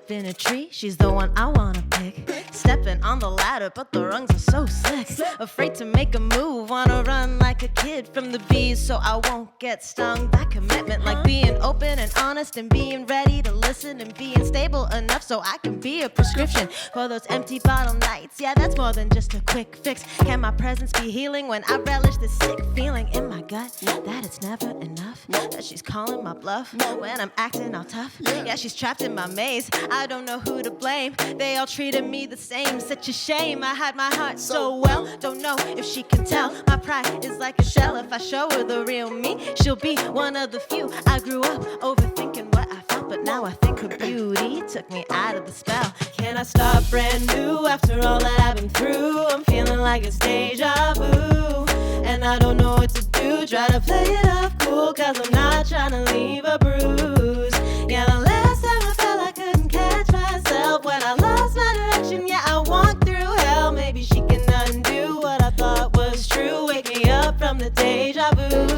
up in a tree, she's the one I wanna pick. Stepping on the ladder, but the rungs are so slick. Afraid to make a move, wanna run like a kid from the bees, so I won't get stung. That commitment, like being open and honest and being ready to listen and being stable enough so I can be a prescription for those empty bottle nights. Yeah, that's more than just a quick fix. Can my presence be healing when I relish this sick feeling in my gut that it's never enough? That she's calling my bluff when I'm acting all tough. Yeah, she's trapped in my maze. I don't know who to blame. They all treated me the same. Such a shame. I hide my heart so well. Don't know if she can tell. My pride is like a shell. If I show her the real me, she'll be one of the few. I grew up overthinking what I felt, but now I think her beauty took me out of the spell. Can I start brand new after all that I've been through? I'm feeling like it's deja vu, and I don't know what to do. Try to play it off cool, cause I'm not trying to leave a bruise. Yeah, the last time I felt I couldn't catch myself, when I lost my direction, yeah, I walked through hell. Maybe she can undo what I thought was true. Wake me up from the deja vu.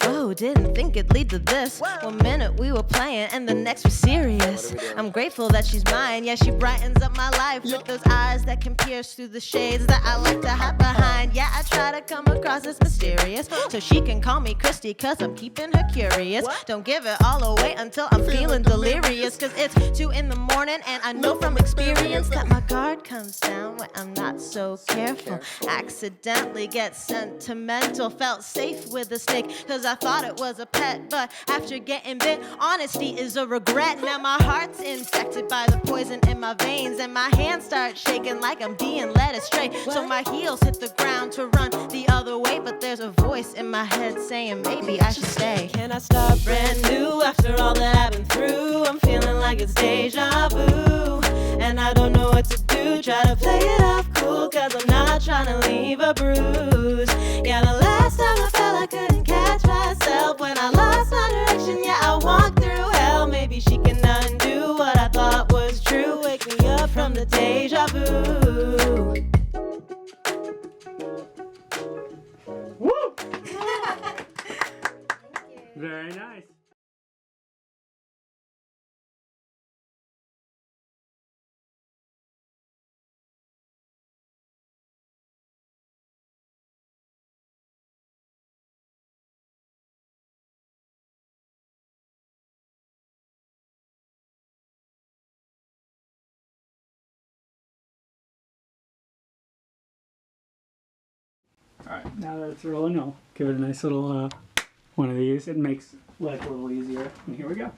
Whoa, didn't think it'd lead to this. 1 minute we were playing and the next was serious. I'm grateful that she's mine. Yeah, she brightens up my life with those eyes that can pierce through the shades that I like to hide behind. Yeah, I try to come across as mysterious so she can call me Christy, cause I'm keeping her curious. Don't give it all away until I'm feeling delirious, cause it's 2 in the morning and I know from experience that my guard comes down when I'm not so careful. Accidentally get sentimental. Felt safe with a snake cause I thought it was a pet, but after getting bit, honesty is a regret. Now my heart's infected by the poison in my veins, and my hands start shaking like I'm being led astray. So my heels hit the ground to run the other way, but there's a voice in my head saying maybe I should stay. Can I start brand new after all that I've been through? I'm feeling like it's deja vu, and I don't know what to do. Try to play it off cool, cause I'm not trying to leave a bruise. Yeah, the last time I felt I couldn't catch myself, when I lost my direction, yeah, I walked through hell. Maybe she can undo what I thought was true. Wake me up from the deja vu. Woo! Very nice. Alright, now that it's rolling, I'll give it a nice little one of these. It makes life a little easier. And here we go.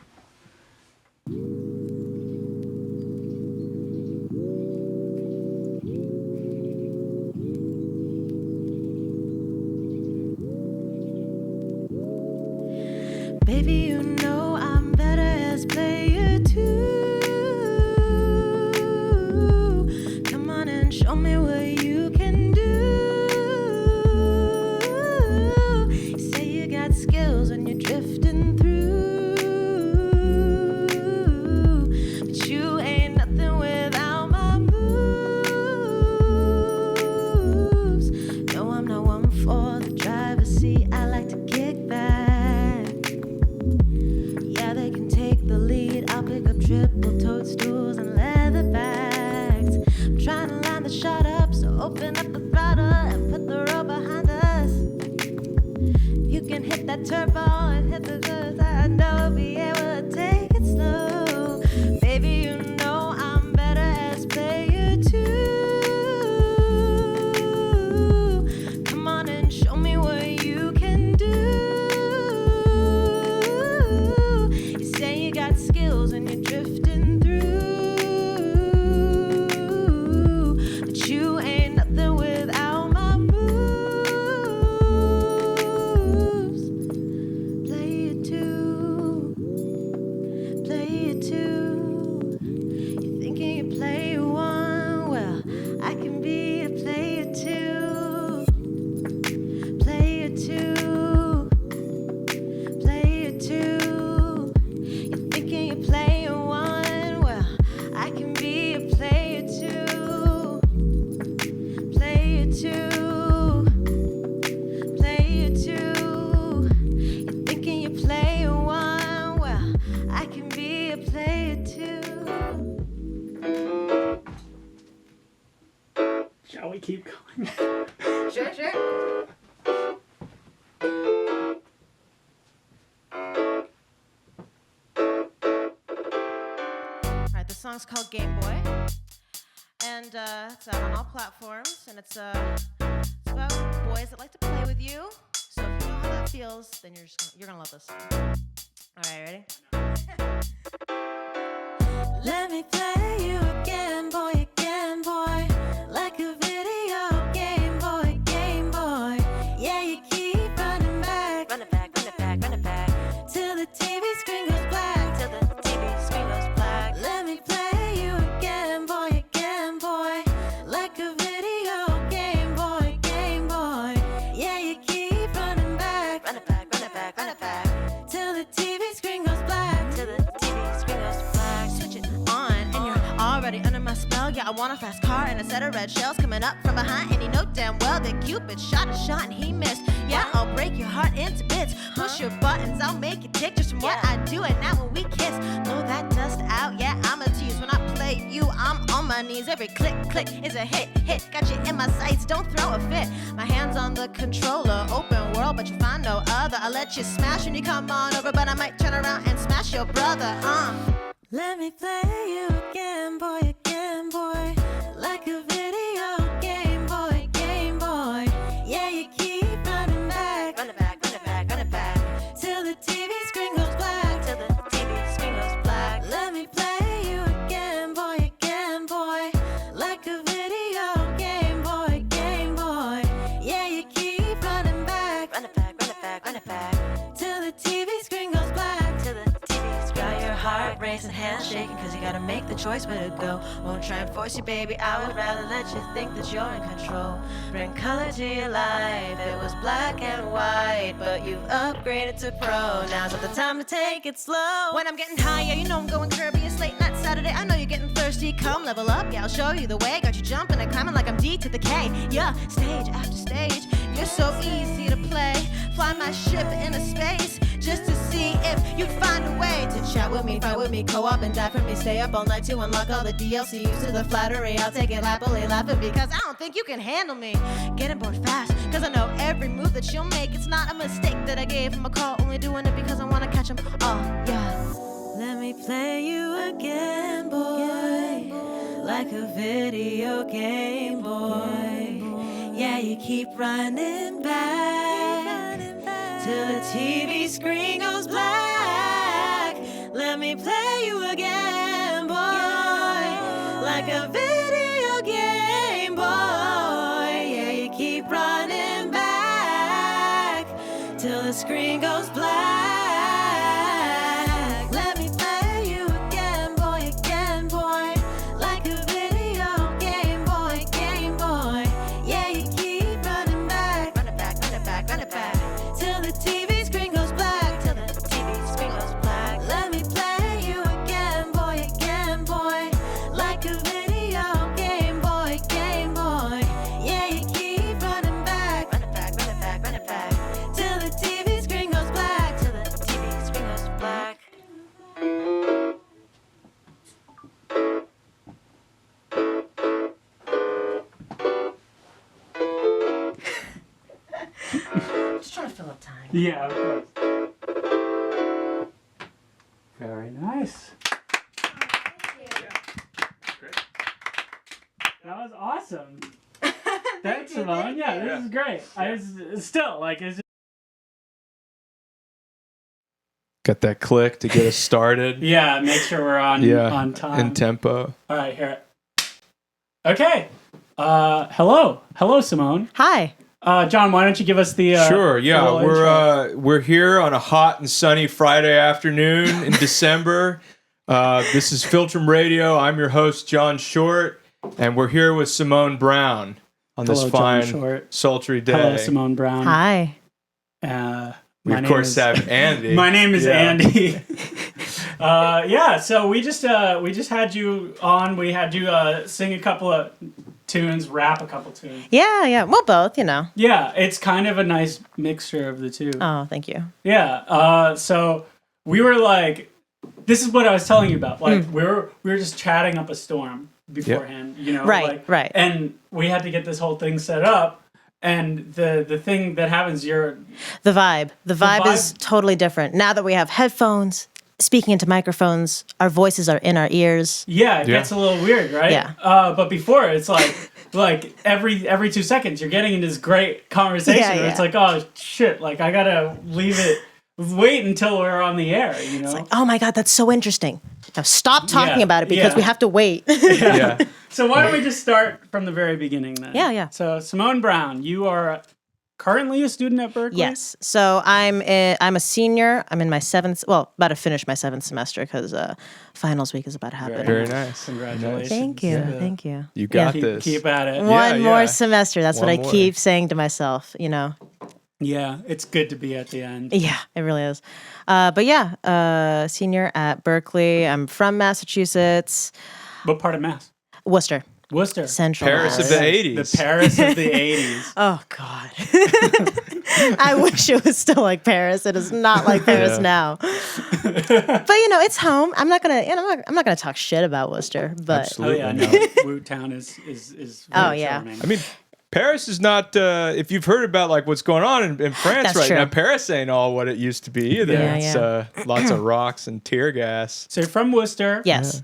Baby, you know I'm better as player two. Come on and show me what you can do. You say you got skills when you're drifting through, but you ain't nothing without my moves. No, I'm not one for the driver's seat. I like to kick back. They can take the lead. I'll pick up triple toadstools and leather bags. I'm trying to line the shot up, so open up the throttle and put the road behind us. You can hit that turbo and hit the goods. I know we'll be able to take it slow. Baby, you know I'm better as player two. Come on and show me what you can do. Skills when you're drifting through, but you ain't nothing without my moves. Play it too. song's called Game Boy. And it's out on all platforms. And it's about boys that like to play with you. So if you know how that feels, then you're gonna love this song. All right, ready? Let me play you again, boy, like a video game, boy, Game Boy. Yeah, you keep running back, run it back, till the TV screen goes black, Let me play you again, boy, like a video game, boy, Game Boy. Yeah, you keep running back, run it back, till the TV screen goes black, Switch it on, and you're already under my spell. Yeah, I want a fast car and a set of red shells coming up from behind. And you know damn well that Cupid shot a shot and he missed. Yeah, I'll break your heart into bits. Push your buttons, I'll make it tick just from what I do. And now when we kiss, blow that dust out. Yeah, I'm a tease. When I play you, I'm on my knees. Every click is a hit. Got you in my sights, don't throw a fit. My hands on the controller, open world, but you find no other. I'll let you smash when you come on over, but I might turn around and smash your brother. Let me play you again, boy, like a video game, boy, Game Boy. Yeah, you keep running back, run it back, till the TV screen goes black, Let me play you again, boy, like a video game, boy, Game Boy. Yeah, you keep running back, run it back, till the TV screen goes black, Got your heart racing, hands shaking, cause you gotta make the choice where to go. Won't try and force you, baby, I would rather let you think that you're in control. Bring color to your life, it was black and white, but you've upgraded to pro. Now's not the time to take it slow. When I'm getting high, yeah, you know I'm going Kirby. It's late night Saturday, I know you're getting thirsty. Come level up, yeah, I'll show you the way. Got you jumping and climbing like I'm D to the K. Yeah, stage after stage, you're so easy to play. Fly my ship into space, just to see if you find a way to chat with me, fight with me, co-op and die for me. Stay up all night to unlock all the DLC. Used to the flattery, I'll take it happily, laughing because I don't think you can handle me. Getting bored fast, cause I know every move that you'll make. It's not a mistake that I gave him a call, only doing it because I wanna catch him. Oh, yeah. Let me play you again, boy, like a video game, boy. Yeah, you keep running back till the TV screen goes black. Let me play you again, boy, like a video game, boy. Yeah, you keep running back till the screen goes black. Let me play you again, boy, like a video game, boy, Game Boy. Yeah, you keep running back, run it back, till the TV screen goes black, Let me play you again, boy, like a video game, boy, Game Boy. Yeah, you keep running back, run it back, till the TV screen goes black, Just trying to fill up time. Yeah, of course. Very nice. That was awesome. Thanks, Simone. Yeah, this is great. I was still like, it's Got that click to get us started. yeah. Make sure we're on time. In tempo. All right, here. Okay. Hello, Simone. Hi. John, why don't you give us the Sure, yeah. little intro? We're here on a hot and sunny Friday afternoon in December. This is Filtrum Radio. I'm your host, John Short, and we're here with Simone Brown on this Hello, John fine, Short. sultry day. Hello, Simone Brown. Hi. We of course have Andy. My name is Andy. So we just had you on. We had you sing a couple of tunes, rap a couple tunes. Yeah. Well, both, you know. Yeah, it's kind of a nice mixture of the two. Oh, thank you. Yeah. So we were like, this is what I was telling you about. Like we were just chatting up a storm beforehand. You know. Right. And we had to get this whole thing set up. And the thing that happens, the vibe. The vibe is totally different now that we have headphones speaking into microphones. Our voices are in our ears. Yeah, it gets a little weird, right? Yeah. But before, it's like every 2 seconds, you're getting into this great conversation. Yeah, And it's like, oh, shit, like, I gotta wait until we're on the air, you know? It's like, oh my God, that's so interesting. Now stop talking about it because we have to wait. Yeah. So why don't we just start from the very beginning then? Yeah. So Simone Brown, you are currently a student at Berkeley? Yes. So I'm a senior. I'm in my about to finish my 7th semester because finals week is about to happen. Very nice. Congratulations. Thank you. Thank you. You got Keep, this. keep at it. One more semester. That's what I more. keep saying to myself, you know. Yeah, it's good to be at the end. Yeah, it really is. Senior at Berkeley. I'm from Massachusetts. What part of Mass? Worcester. Central. Paris of Mass. the 80s. The Paris of the 80s. Oh God. I wish it was still like Paris. It is not like Paris now. But you know, it's home. I'm not gonna talk shit about Worcester. But Absolutely. Oh yeah, no. Wu Town is very yeah. charming. I mean, Paris is not. If you've heard about like what's going on in France That's right true. now, Paris ain't all what it used to be either. Yeah, It's lots of rocks and tear gas. So you're from Worcester. yes.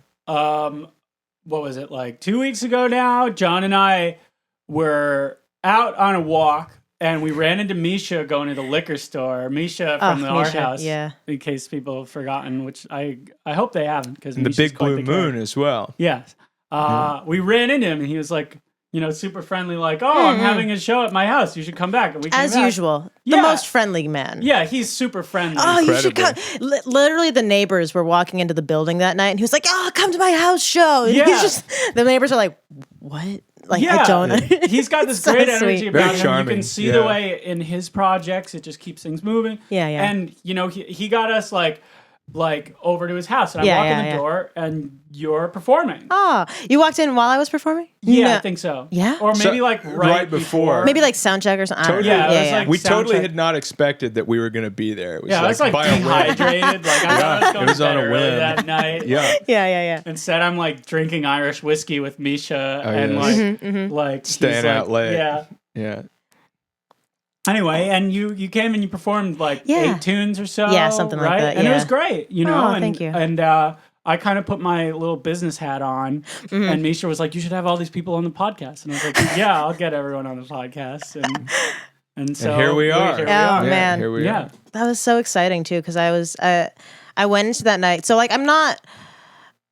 What was it, like 2 weeks ago now? John and I were out on a walk and we ran into Misha going to the liquor store. Misha from our Misha, house. yeah. In case people have forgotten, which I hope they haven't. Because And the big blue moon as well. Yes. We ran into him and he was like, you know, super friendly, like, oh, I'm having a show at my house. You should come back. And we came As back. usual. Yeah. The most friendly man. Yeah, he's super friendly. Oh, you should come. Incredible. Literally, the neighbors were walking into the building that night, and he was like, "Oh, come to my house show." And Yeah. the neighbors are like, "What?" Like, Yeah. I don't. He's got this So great sweet. energy Very about him. You charming, can see yeah. the way in his projects, it just keeps things moving. Yeah. And, you know, he got us like over to his house. And I Yeah, walk in yeah, the yeah. door and you're performing. Oh, you walked in while I was performing? Yeah, No. I think so. Yeah? Or maybe So- like right before. Maybe like sound check or something. I don't Totally. know. Yeah, it was like- We totally soundtrack. had not expected that we were going to be there. It was Yeah, I was like by a whim. dehydrated. Like I was going it was to bed on a early whim. that night. Yeah. Yeah. Instead, I'm like drinking Irish whiskey with Misha and yes. like he's Staying like- out late. Yeah. Yeah. Anyway, and you came and you performed like Yeah. 8 tunes or so. Yeah, something like right? that, And it yeah. was great, you know. Oh, and, thank you. And I kind of put my little business hat on, Mm-hmm. and Misha was like, "You should have all these people on the podcast." And I was like, "Yeah, I'll get everyone on the podcast." And so here we are. Here we Oh, are. man. Here we Yeah. are. That was so exciting too, because I went into that night. So like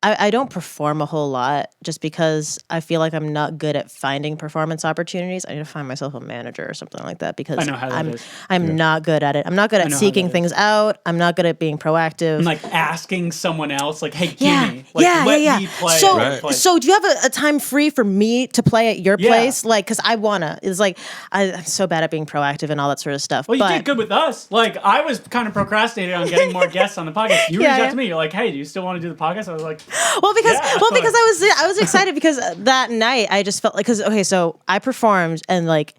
I don't perform a whole lot just because I feel like I'm not good at finding performance opportunities. I need to find myself a manager or something like that because I know how that is. I'm not good at it. I'm not good at know how seeking that things out. I'm not good at being proactive. And like asking someone else, like, "Hey, give yeah, me, like, yeah, let yeah. me play." So, at this place." so do you have a time free for me to play at your Yeah. place? Like, because I wanna. It's like I'm so bad at being proactive and all that sort of stuff. Well, you but did good with us. Like, I was kind of procrastinating on getting more guests on the podcast. You reached out Yeah. to me. You're like, "Hey, do you still want to do the podcast?" I was like, Well, because Yeah. I was excited because that night I just felt like so I performed and like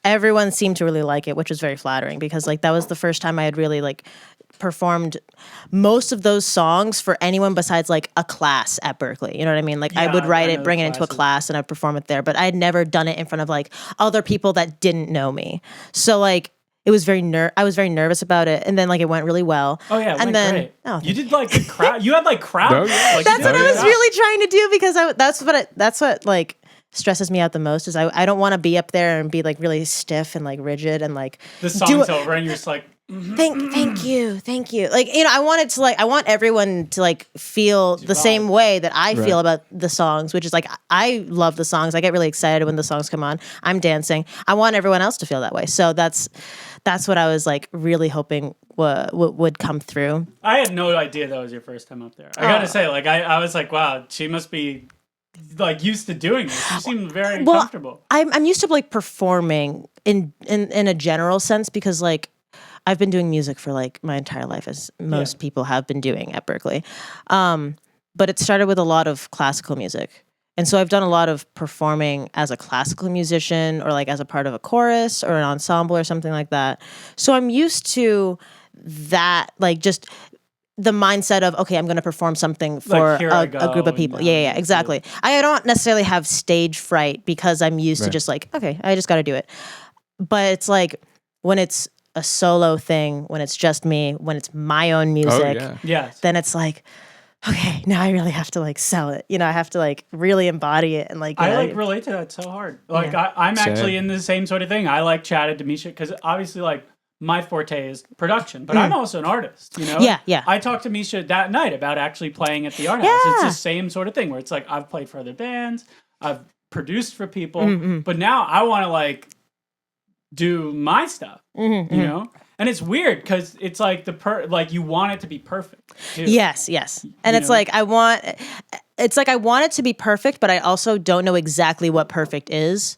everyone seemed to really like it, which was very flattering because like that was the first time I had really like performed most of those songs for anyone besides like a class at Berkeley. You know what I mean? Like I Yeah, would write I it, know bring the it into a classes. class, and I'd perform it there. But I had never done it in front of like other people that didn't know me. So like. It was I was very nervous about it, and then like it went really well. "Oh yeah, it and went then great." oh, You did like the crowd. You had like crowd. Oh, yeah. Like, that's you what did I a was good job. really trying to do because that's what like stresses me out the most is I don't want to be up there and be like really stiff and like rigid and like The do song's it- over, and you're just like, thank you like you know I want everyone to like feel the same way that I feel about the songs, which is like I love the songs. I get really excited when the songs come on. I'm dancing. I want everyone else to feel that way. So that's what I was like really hoping would come through. I had no idea that was your first time up there. I gotta say, like, I was like, wow, she must be like used to doing this. You seem very comfortable. I'm used to like performing in a general sense because like I've been doing music for like my entire life, as most people have been doing at Berkeley. But it started with a lot of classical music. And so I've done a lot of performing as a classical musician or like as a part of a chorus or an ensemble or something like that. So I'm used to that, like just the mindset of, okay, I'm going to perform something for here I a go, group of people. and now Yeah, you do exactly. I don't necessarily have stage fright because I'm used to Right. just like, okay, I just got to do it. But it's like when it's a solo thing, when it's just me, when it's my own music, Yes. then it's like, okay, now I really have to like sell it. I have to like really embody it and like. I like relate to that so hard. Like I'm actually in the same sort of thing. I like chatted to Misha because obviously like my forte is production, but I'm also an artist. Yeah. I talked to Misha that night about actually playing at the art house. It's the same sort of thing where it's like I've played for other bands, I've produced for people, but now I want to like do my stuff. And it's weird because it's like like you want it to be perfect too. Yes. And it's like I want it to be perfect, but I also don't know exactly what perfect is.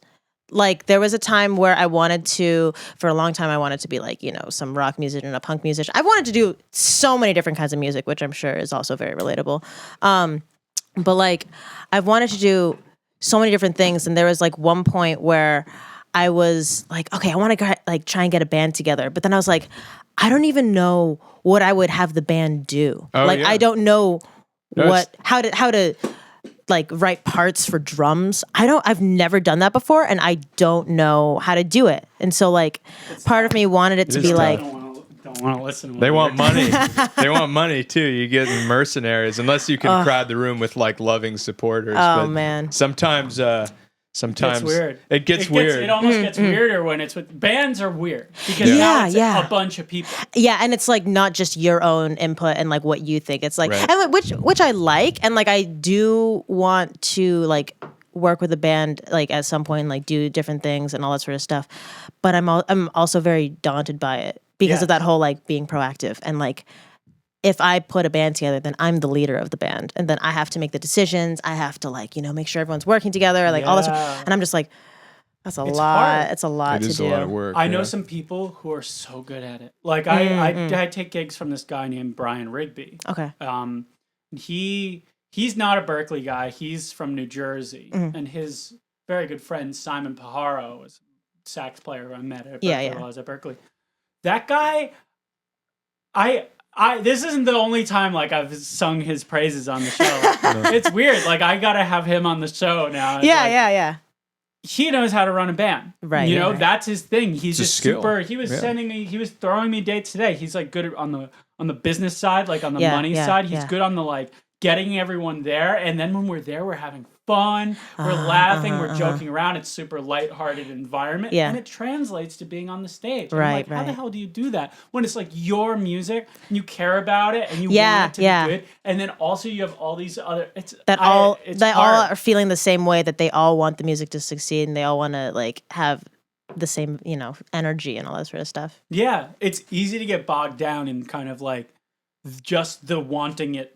Like there was a time where for a long time, I wanted to be like, some rock musician, a punk musician. I wanted to do so many different kinds of music, which I'm sure is also very relatable. But like I've wanted to do so many different things. And there was like one point where I was like, okay, I want to like try and get a band together. But then I was like, I don't even know what I would have the band do. I don't know how to like write parts for drums. I've never done that before, and I don't know how to do it. And so like part of me wanted it to be like, don't want to listen to They want money. They want money too. You get mercenaries unless you can crowd the room with like loving supporters. Oh man. Sometimes It's weird. It gets weird. It almost gets weirder when it's with bands are weird because now it's a bunch of people. Yeah, and it's like not just your own input and like what you think. It's like and which I like, and like I do want to like work with a band like at some point, like do different things and all that sort of stuff. But I'm also very daunted by it because of that whole like being proactive and like. If I put a band together, then I'm the leader of the band, and then I have to make the decisions. I have to like, make sure everyone's working together, like all this. And I'm just like, that's a lot. Hard. It's a lot to do. It is a lot of work. I know some people who are so good at it. Like I take gigs from this guy named Brian Rigby. Okay. He's not a Berkeley guy. He's from New Jersey, and his very good friend Simon Pajaro was a sax player who I met at Berkeley while I was at Berkeley. That guy, this isn't the only time like I've sung his praises on the show. It's weird. Like I gotta have him on the show now. Yeah. He knows how to run a band. Right. That's his thing. He's just super. He was he was throwing me dates today. He's like good on the business side, like on the money side. He's good on the like getting everyone there. And then when we're there, we're having fun. We're laughing. We're joking around. It's super lighthearted environment. Yeah. And it translates to being on the stage. Right, How the hell do you do that when it's like your music and you care about it and you want it to be good, and then also you have all these other all hard. are feeling the same way, that they all want the music to succeed and they all want to like have the same energy and all that sort of stuff. Yeah, it's easy to get bogged down in kind of like just the wanting it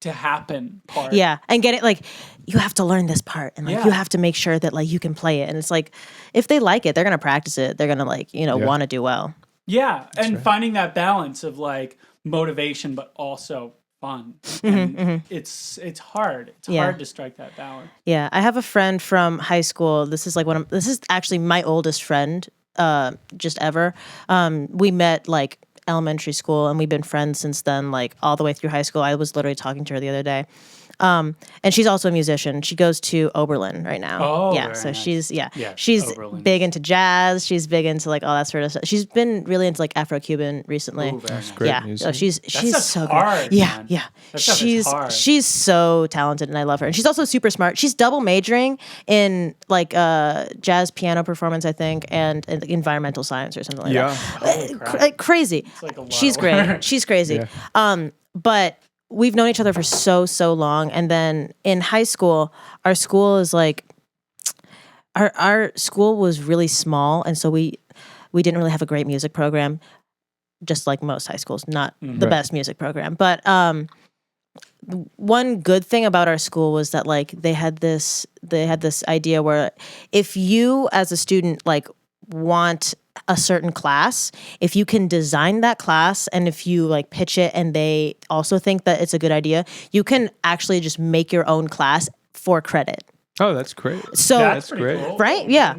to happen part. Yeah, and get it like you have to learn this part and like you have to make sure that like you can play it, and it's like if they like it, they're gonna practice it. They're gonna like want to do well. Yeah, and finding that balance of like motivation but also fun. And it's hard. It's hard to strike that balance. Yeah, I have a friend from high school. This is actually my oldest friend, just ever. We met like elementary school, and we've been friends since then, like all the way through high school. I was literally talking to her the other day. And she's also a musician. She goes to Oberlin right now. Oh, yeah. So nice. she's Oberlin. Big into jazz. She's big into like all that sort of stuff. She's been really into like Afro-Cuban recently. Ooh, very nice. Great So music. she's so hard, good. man. Yeah. That stuff is hard. She's so talented, and I love her. And she's also super smart. She's double majoring in like jazz piano performance, I think, and environmental science or something like that. Holy crap. Like crazy. like a lot She's of great. work. She's crazy. Yeah. But we've known each other for so long, and then in high school, our school is like our school was really small, and so we didn't really have a great music program, just like most high schools, not the best music program. But one good thing about our school was that like they had this idea where if you as a student like want a certain class, if you can design that class and if you like pitch it and they also think that it's a good idea, you can actually just make your own class for credit. Oh, that's great. So That's That's great. cool. right? Yeah.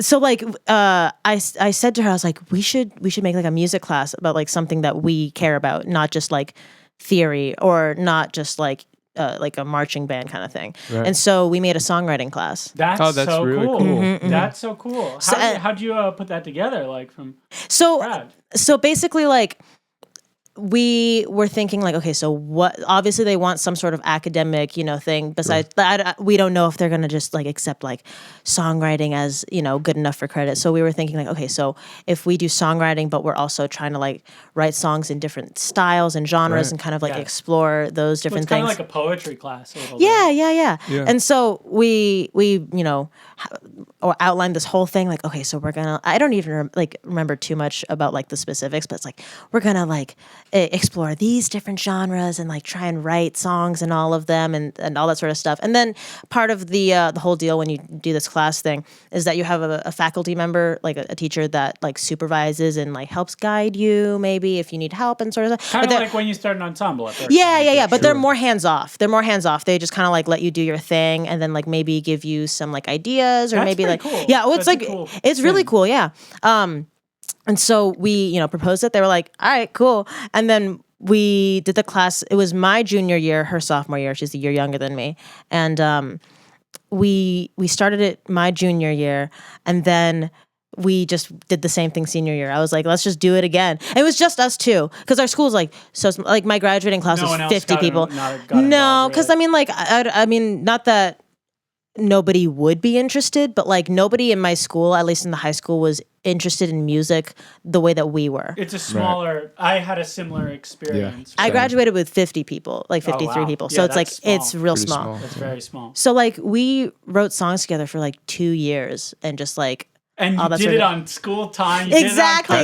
So like I said to her, I was like, we should make like a music class about like something that we care about, not just like theory or not just like like a marching band kind of thing. Right. And so we made a songwriting class. That's so really cool. cool. That's so cool. How'd you put that together? Like from Brad? So basically, like, we were thinking like, okay, so what, obviously they want some sort of academic, thing besides that. We don't know if they're going to just like accept like songwriting as, good enough for credit. So we were thinking like, okay, so if we do songwriting, but we're also trying to like write songs in different styles and genres and kind of like explore those different things. Kind of like a poetry class. Yeah. And so we or outlined this whole thing like, okay, so we're gonna, I don't even remember too much about like the specifics, but it's like we're gonna like explore these different genres and like try and write songs in all of them and all that sort of stuff. And then part of the whole deal when you do this class thing is that you have a faculty member, like a teacher that like supervises and like helps guide you maybe if you need help and sort of stuff. Kind of like when you start an ensemble at first. Yeah. But they're more hands off. They just kind of like let you do your thing and then like maybe give you some like ideas or That's maybe like cool. yeah, well, it's That's like cool it's really cool, yeah. And so we, proposed it. They were like, all right, cool. And then we did the class. It was my junior year, her sophomore year. She's a year younger than me. And we started it my junior year. And then we just did the same thing senior year. I was like, let's just do it again. It was just us two. Because our school's like, so like my graduating class was 50 people. No, because I mean, like, I mean, not that nobody would be interested, but like nobody in my school, at least in the high school, was interested in music the way that we were. It's a smaller, I had a similar experience. I graduated with 50 people, like 53 people. So it's like, small. it's real Pretty small. That's very small. So like we wrote songs together for like 2 years and just like, and you did it on school time. Exactly.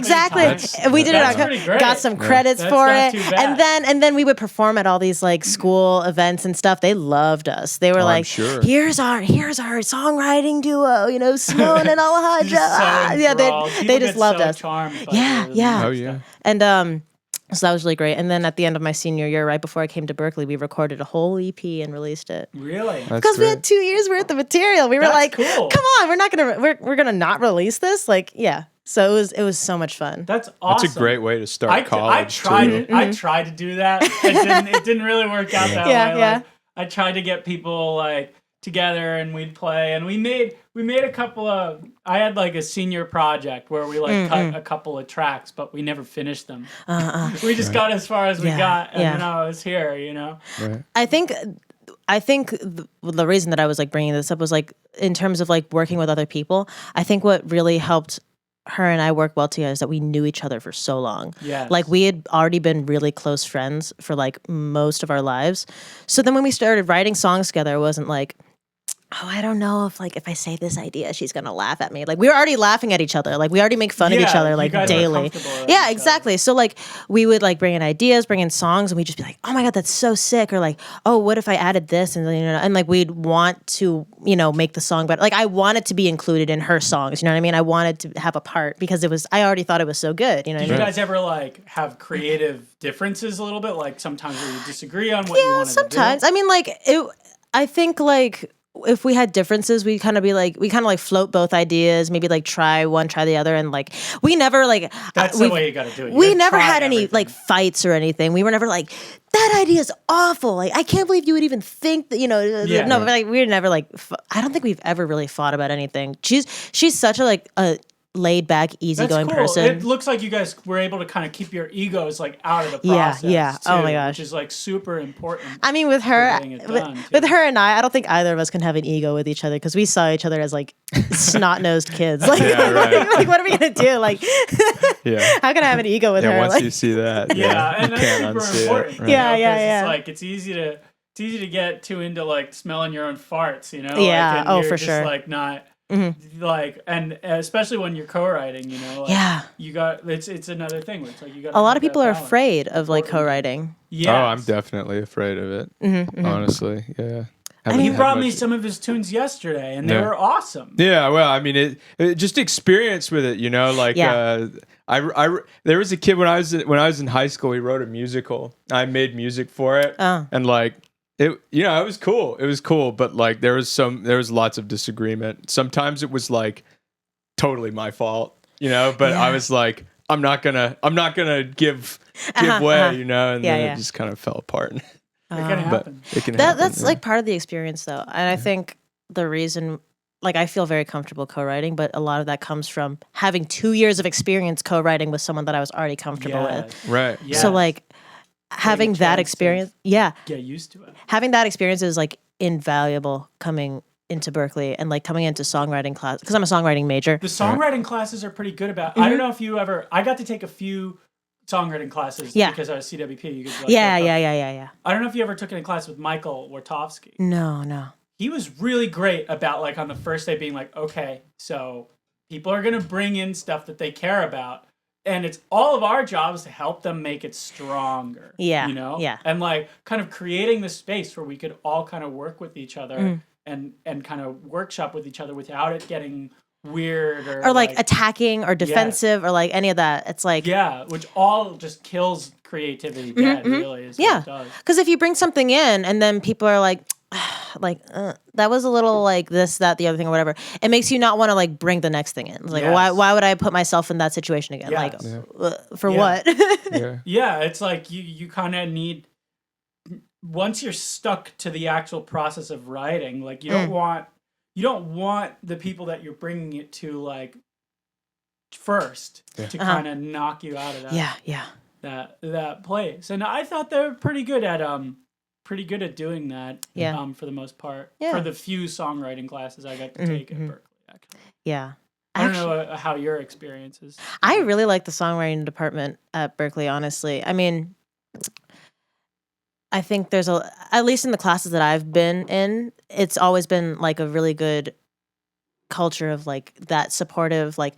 We did it on, got some credits for it. And then we would perform at all these like school events and stuff. They loved us. They were like, here's our songwriting duo, Simone and Alejandra. They just loved us. Yeah. Oh yeah. And so that was really great. And then at the end of my senior year, right before I came to Berkeley, we recorded a whole EP and released it. Really? Because we had 2 years worth of material. We were like, cool. Come on, we're gonna not release this. Like, yeah. So it was so much fun. That's awesome. That's a great way to start college. I tried to do that. It didn't really work out that way. Yeah. Like, I tried to get people like together and we'd play and we made a couple of, I had like a senior project where we like cut a couple of tracks, but we never finished them. We just got as far as we got and then I was here, Right. I think the reason that I was like bringing this up was like in terms of like working with other people. I think what really helped her and I work well together is that we knew each other for so long. Yes. Like we had already been really close friends for like most of our lives. So then when we started writing songs together, it wasn't like, oh, I don't know if I say this idea, she's going to laugh at me. Like we were already laughing at each other. Like we already make fun of each other like daily. Yeah, exactly. So like we would like bring in ideas, bring in songs and we'd just be like, oh my God, that's so sick. Or like, oh, what if I added this? And and like we'd want to, make the song better. Like I wanted to be included in her songs. You know what I mean? I wanted to have a part because I already thought it was so good. Did you guys ever like have creative differences a little bit? Like sometimes where you disagree on what you wanted sometimes. to do? I mean, I think like, if we had differences, we kind of float both ideas, maybe like try one, try the other. And like, we never like, that's the way you got to do it. We never had any like fights or anything. We were never like, that idea is awful. Like, I can't believe you would even think that, no, but like, we were never like, I don't think we've ever really fought about anything. She's such a laid back, easygoing person. It looks like you guys were able to kind of keep your egos like out of the process. Yeah. Too, oh my gosh, which is like super important. I mean, with her, with her and I don't think either of us can have an ego with each other because we saw each other as like snot nosed kids. Like, like, what are we gonna do? Like, how can I have an ego with her? Once like, you see that, and that's super important. Right? Yeah. It's like it's easy to get too into like smelling your own farts. Yeah. Like, for just, sure. Like not. Mm-hmm. Like and especially when you're co-writing, you got it's another thing where it's like you got a lot of people are afraid of like co-writing. Oh, I'm definitely afraid of it. Honestly, He brought me some of his tunes yesterday, and they were awesome. Yeah, well, I mean, it just experience with it, like there was a kid when I was in high school. He wrote a musical. I made music for it, and like. It was cool. It was cool, but like there was lots of disagreement. Sometimes it was like totally my fault, but I was like, I'm not gonna give way, and then it just kind of fell apart. It can happen. It can happen. That's like part of the experience, though. And I think the reason, like, I feel very comfortable co-writing, but a lot of that comes from having 2 years of experience co-writing with someone that I was already comfortable with. Right. Yes. So, like, having that experience, get used to it. having that experience is like invaluable coming into Berklee and like coming into songwriting class, because I'm a songwriting major. The songwriting classes are pretty good about. I don't know if you ever. I got to take a few songwriting classes because I was CWP. You could like, yeah. I don't know if you ever took any class with Michael Wartofsky. No. He was really great about like on the first day being like, okay, so people are gonna bring in stuff that they care about, and it's all of our jobs to help them make it stronger. Yeah, you know. yeah. And like kind of creating the space where we could all kind of work with each other and kind of workshop with each other without it getting weird or like attacking or defensive or like any of that. It's like which all just kills creativity dead. Really, is what it does. Because if you bring something in and then people are like that was a little like this, that, the other thing, or whatever. It makes you not want to like bring the next thing in. It's like why would I put myself in that situation again? Yes. Like for what? Yeah, it's like you kind of need. Once you're stuck to the actual process of writing, like you don't want the people that you're bringing it to like first to kind of knock you out of that that place. And I thought they were pretty good at doing that. For the most part. For the few songwriting classes I got to take at Berklee. Actually. Yeah. I don't know how your experience is. I really like the songwriting department at Berklee, honestly. I mean, I think there's at least in the classes that I've been in, it's always been like a really good culture of like that supportive, like,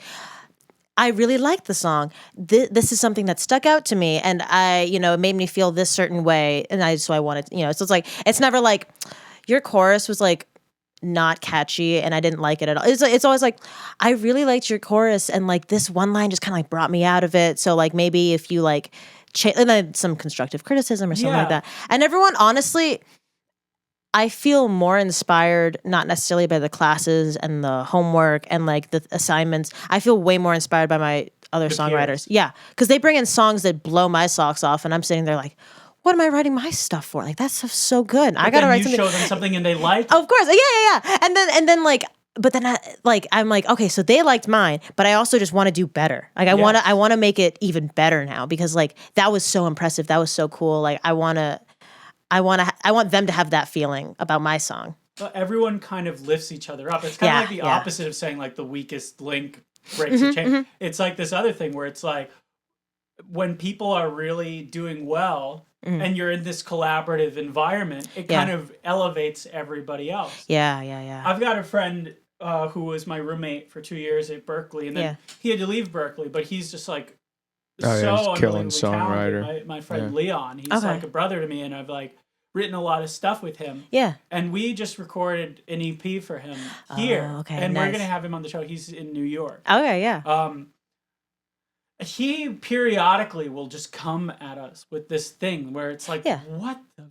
I really liked the song. This is something that stuck out to me, and it made me feel this certain way, and I wanted, so it's like, it's never like your chorus was like not catchy and I didn't like it at all. It's always like, I really liked your chorus, and like this one line just kind of like brought me out of it. So like maybe if you like and then some constructive criticism or something like that. And everyone, honestly, I feel more inspired, not necessarily by the classes and the homework and like the assignments. I feel way more inspired by my other songwriters. Peers. Yeah. Because they bring in songs that blow my socks off, and I'm sitting there like, what am I writing my stuff for? Like, that stuff's so good. I gotta write something. You show them something and they like it. Of course. Yeah. And then like, but then I'm like, okay, so they liked mine, but I also just want to do better. Like I want to make it even better now, because like that was so impressive. That was so cool. Like I want them to have that feeling about my song. Well, everyone kind of lifts each other up. It's kind of like the opposite of saying like the weakest link breaks a chain. It's like this other thing where it's like when people are really doing well and you're in this collaborative environment, it kind of elevates everybody else. Yeah. I've got a friend who was my roommate for 2 years at Berklee, and then he had to leave Berklee, but he's just like he's killing unbelievably songwriter. talented. My friend Leon, he's like a brother to me, and I've like written a lot of stuff with him. Yeah. And we just recorded an EP for him here. Okay, and nice. we're gonna have him on the show. He's in New York. Okay, yeah. He periodically will just come at us with this thing where it's like, what the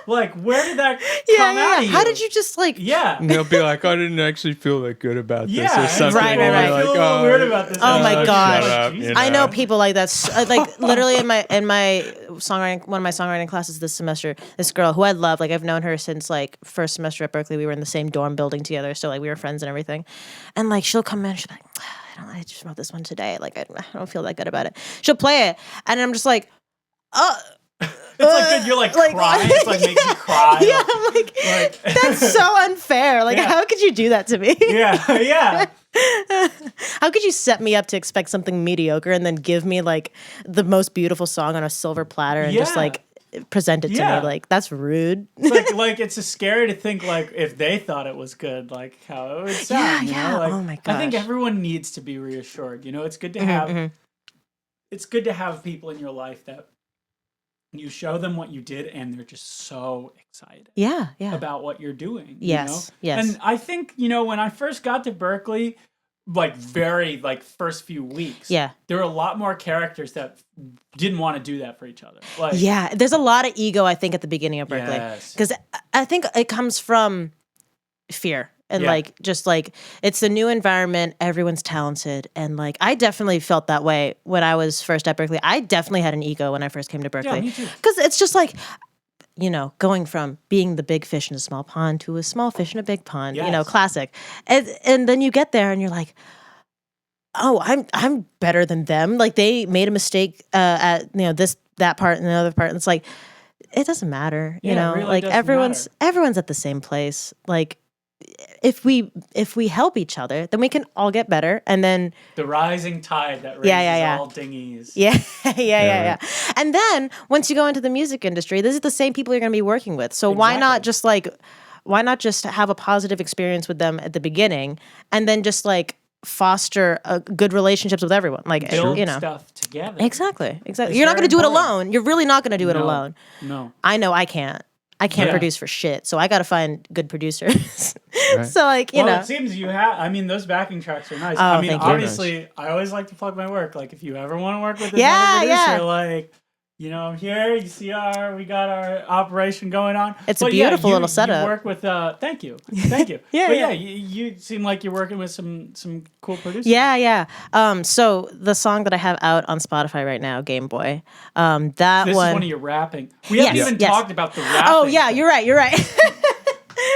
like, where did that come out of you? How did you just like... And they'll be like, I didn't actually feel that good about this or something. Right. I feel a little weird about this. Oh my gosh. Up, I know people like that. Like literally in my songwriting, one of my songwriting classes this semester, this girl who I love, like I've known her since like first semester at Berklee. We were in the same dorm building together, so like we were friends and everything. And like she'll come in and she'll be like, I just wrote this one today. Like I don't feel that good about it. She'll play it, and I'm just like, It's like good. You're like crying. It's like makes you cry. Yeah, I'm like that's so unfair. Like, how could you do that to me? Yeah. How could you set me up to expect something mediocre and then give me like the most beautiful song on a silver platter and just like present it to me? Like, that's rude. It's like it's scary to think like if they thought it was good, like how it would sound. Yeah. You know? Like, oh my gosh. I think everyone needs to be reassured. You know, it's good to have. It's good to have people in your life that you show them what you did and they're just so excited about what you're doing. Yes. And I think, when I first got to Berklee, like very like first few weeks, there were a lot more characters that didn't want to do that for each other. Like, there's a lot of ego, I think, at the beginning of Berklee. Because I think it comes from fear. And like, just like, it's a new environment, everyone's talented. And like, I definitely felt that way when I was first at Berklee. I definitely had an ego when I first came to Berklee. Yeah, me too. Because it's just like, going from being the big fish in a small pond to a small fish in a big pond, Yes. classic. And then you get there and you're like, oh, I'm better than them. Like they made a mistake at that part and the other part. And it's like, it doesn't matter, Yeah, it really like doesn't everyone's at the same place. Like if we help each other, then we can all get better. And then the rising tide that raises all dinghies. Yeah. And then once you go into the music industry, these are the same people you're going to be working with. So why not just have a positive experience with them at the beginning and then just like foster good relationships with everyone, like build stuff together. Exactly. You're not going to do it alone. You're really not going to do it alone. No, I know I can't produce for shit, so I got to find good producers. Right. So like it seems you have. I mean, those backing tracks are nice. Oh, I mean, thank you. obviously, I always like to plug my work. Like, if you ever want to work with another producer, like, I'm here. You see we got our operation going on. It's a beautiful little setup. You work with. Thank you. You seem like you're working with some cool producers. Yeah. So the song that I have out on Spotify right now, Game Boy. This is one of your rapping. We haven't even talked about the rapping. Oh yeah, you're right.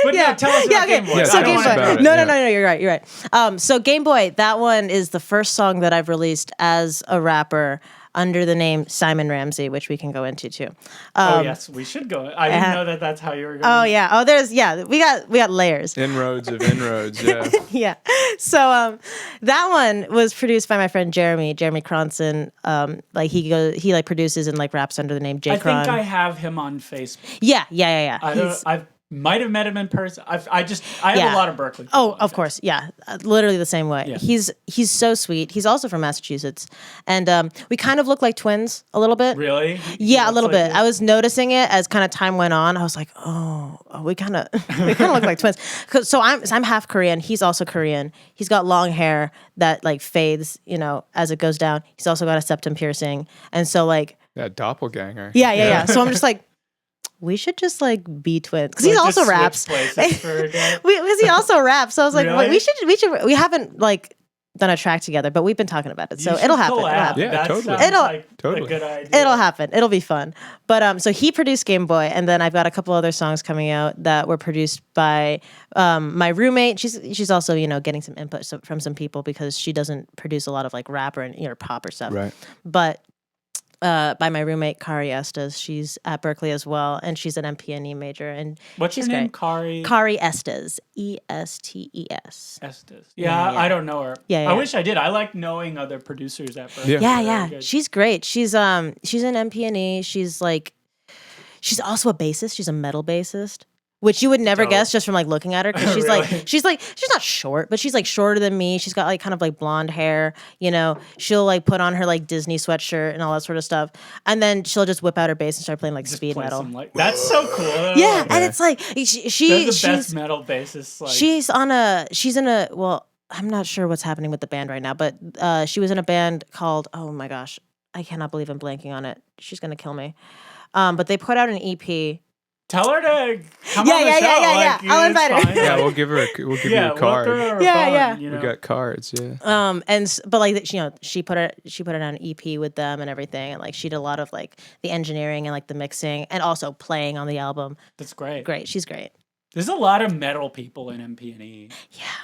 But no, tell us about Game Boy. Yeah, so Game Boy. No, you're right. So Game Boy, that one is the first song that I've released as a rapper under the name Simon Ramsey, which we can go into too. Yes, we should go. I didn't know that's how you were going. Oh yeah. We got layers. Inroads of inroads. Yeah. Yeah. So that one was produced by my friend Jeremy Cronson. He produces and like raps under the name J. I think I have him on Facebook. Yeah. I might have met him in person. I have a lot of Berkeley. Oh, of course, yeah, literally the same way. Yeah. He's so sweet. He's also from Massachusetts, and we kind of look like twins a little bit. Really? Yeah, a little bit. I was noticing it as kind of time went on. I was like, oh we kind of look like twins. So I'm half Korean. He's also Korean. He's got long hair that like fades, as it goes down. He's also got a septum piercing, and so like doppelganger. Yeah. So I'm just like, we should just like be twins because he also raps. Because he also raps. So I was like, really? we should. We haven't like done a track together, but we've been talking about it. So it'll happen. Yeah, totally. A good idea. It'll happen. It'll be fun. But so he produced Game Boy, and then I've got a couple other songs coming out that were produced by my roommate. She's also getting some input from some people because she doesn't produce a lot of like rap or pop or stuff. Right. But by my roommate Kari Estes. She's at Berkeley as well, and she's an MP&E major. And what's she's her name? Great. Kari Estes, Estes. Estes. Yeah, I don't know her. Yeah. I wish I did. I like knowing other producers at Berkeley. Yeah. She's great. She's an MP&E. She's also a bassist. She's a metal bassist. Which you would never guess just from like looking at her, because she's really? she's not short, but she's like shorter than me. She's got like kind of like blonde hair, She'll like put on her like Disney sweatshirt and all that sort of stuff, and then she'll just whip out her bass and start playing like just speed metal. That's so cool. Yeah, and it's like she's the best metal bassist. Like. She's in a well, I'm not sure what's happening with the band right now, but she was in a band called, oh my gosh, I cannot believe I'm blanking on it. She's gonna kill me. But they put out an EP. Tell her to come on the show. Yeah. I'll invite her. Yeah, we'll give you a card. Yeah. We got cards. Yeah. But like she put it on an EP with them and everything, and like she did a lot of like the engineering and like the mixing and also playing on the album. That's great. She's great. There's a lot of metal people in MP&E.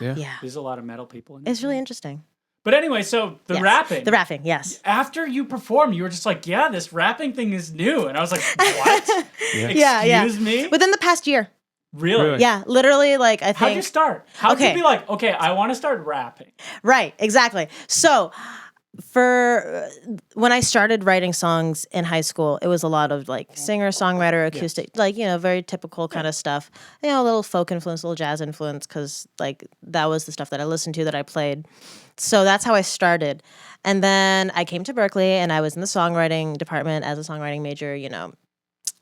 Yeah. There's a lot of metal people. It's really interesting. But anyway, so the rapping. The rapping, yes. After you performed, you were just like, yeah, this rapping thing is new. And I was like, what? Excuse me? Within the past year. Really? Yeah, literally, like, I think. How'd you start? How'd you be like, okay, I want to start rapping? Right, exactly. So, when I started writing songs in high school, it was a lot of like singer, songwriter, acoustic, like, very typical kind of stuff. A little folk influence, a little jazz influence, because like that was the stuff that I listened to, that I played. So that's how I started. And then I came to Berkeley and I was in the songwriting department as a songwriting major,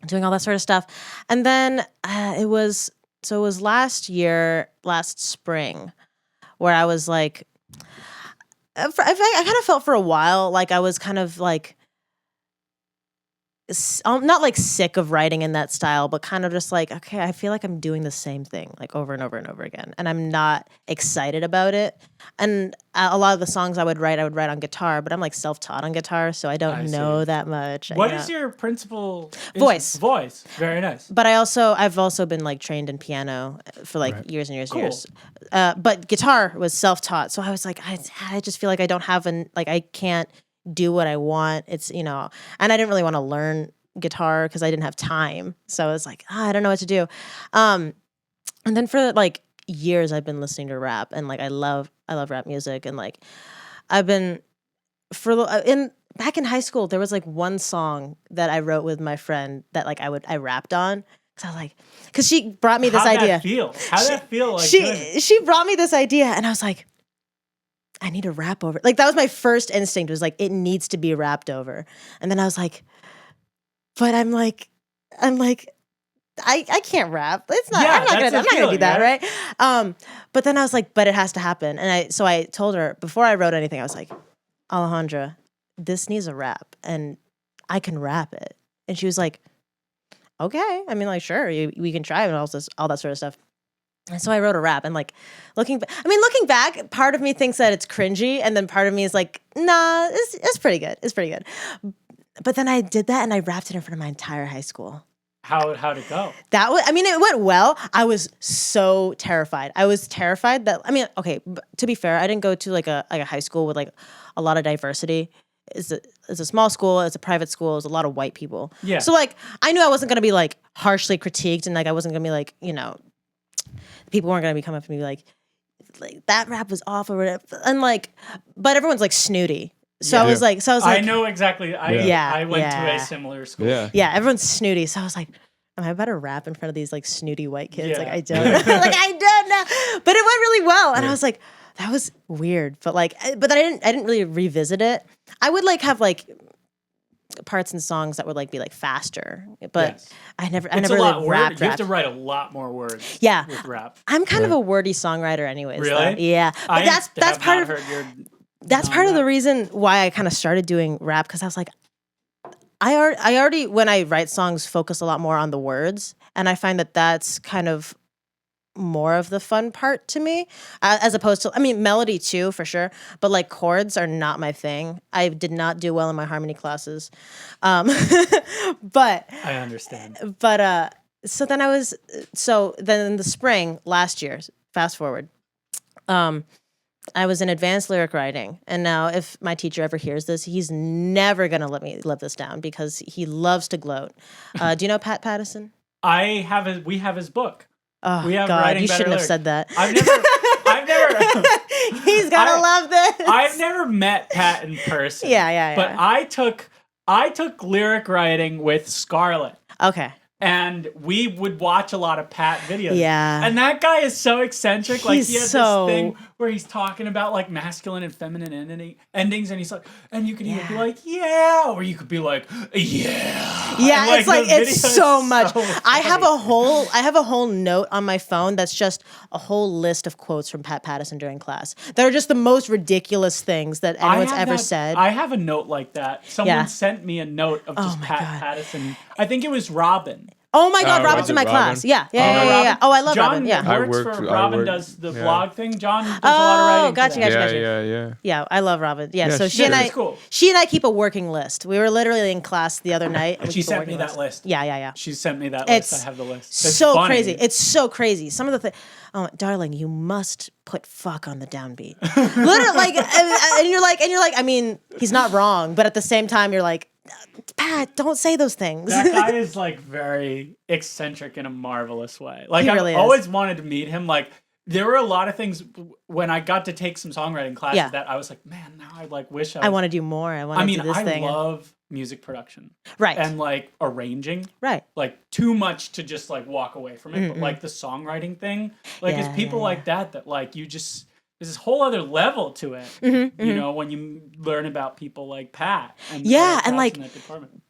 doing all that sort of stuff. And then it was last spring, where I was like, I kind of felt for a while like I was kind of like not like sick of writing in that style, but kind of just like, okay, I feel like I'm doing the same thing like over and over and over again, and I'm not excited about it. And a lot of the songs I would write on guitar, but I'm like self-taught on guitar, so I don't know that much. What is your principal voice? Voice, very nice. But I've also been like trained in piano for like years and years and years. But guitar was self-taught, so I was like, I just feel like I don't have I can't do what I want. It's, and I didn't really want to learn guitar because I didn't have time. So I was like, I don't know what to do. And then for like years I've been listening to rap, and like I love rap music, and like I've been back in high school there was like one song that I wrote with my friend that like I rapped on. So I was like, because she brought me this idea. How'd that feel? Like she brought me this idea, and I was like, I need to rap over. Like that was my first instinct, was like, it needs to be rapped over. And then I was like, but I'm like, I can't rap. It's not. I'm not gonna do that, right? But then I was like, but it has to happen. And so I told her before I wrote anything, I was like, Alejandra, this needs a rap, and I can rap it. And she was like, okay. I mean, like, sure, we can try it, and all that sort of stuff. And so I wrote a rap, and like looking back, part of me thinks that it's cringy, and then part of me is like, nah, it's pretty good. It's pretty good. But then I did that, and I rapped it in front of my entire high school. How'd it go? It went well. I was so terrified. I was terrified that, okay, to be fair, I didn't go to like a high school with like a lot of diversity. It's a small school. It's a private school. It's a lot of white people. Yeah. So like, I knew I wasn't going to be like harshly critiqued, and like I wasn't going to be like, people weren't going to be coming up to me like that rap was off or whatever. And like, but everyone's like snooty. So I was like, I know exactly. I went to a similar school. Yeah, everyone's snooty. So I was like, am I about to rap in front of these like snooty white kids? Yeah. Like I don't I don't know. But it went really well. And I was like, that was weird. But like, I didn't really revisit it. I would like have like parts and songs that would like be like faster, but I never really rapped. You have to write a lot more words. Yeah, with rap. I'm kind of a wordy songwriter, anyways. Really? Though. Yeah, but that's part of the reason why I kind of started doing rap, because I was like, I already when I write songs focus a lot more on the words, and I find that that's kind of more of the fun part to me, as opposed to, melody too, for sure, but like chords are not my thing. I did not do well in my harmony classes. But I understand. But so then in the spring last year, fast forward, I was in advanced lyric writing, and now if my teacher ever hears this, he's never gonna let me live this down, because he loves to gloat. Do you know Pat Pattison? We have his book. Oh, God, you shouldn't have said that. I've never. He's gonna love this. I've never met Pat in person. Yeah. But I took lyric writing with Scarlett. Okay. And we would watch a lot of Pat videos. Yeah. And that guy is so eccentric. Like, he has this thing where he's talking about like masculine and feminine endings, and he's like, and you can either be like, yeah, or you could be like, yeah. Yeah, and, it's like it's so much. So I have a whole note on my phone that's just a whole list of quotes from Pat Pattison during class. They're just the most ridiculous things that anyone's ever said. I have a note like that. Someone sent me a note of just Pat Pattison. I I think it was Robin. Oh my God, Robin's in my class. Yeah. Oh, I love Robin. Yeah. John works for Robin, does the blog thing. John does a lot of writing. Gotcha. Yeah, I love Robin. Yeah, so she and I keep a working list. We were literally in class the other night. And she sent me that list. Yeah. She sent me that list. I have the list. It's so crazy. It's so crazy. Some of the things. Oh, darling, you must put fuck on the downbeat. Literally, and you're like, I mean, he's not wrong, but at the same time, you're like, Pat, don't say those things. That guy is like very eccentric in a marvelous way. Like, really I've always wanted to meet him. Like, there were a lot of things when I got to take some songwriting classes that I was like, man, now I like wish I want to do more. I want to do this thing. I love music production. Right. And like arranging. Right. Like too much to just like walk away from it. But like the songwriting thing, like it's people like that like you just, there's this whole other level to it, you know, when you learn about people like Pat. And and like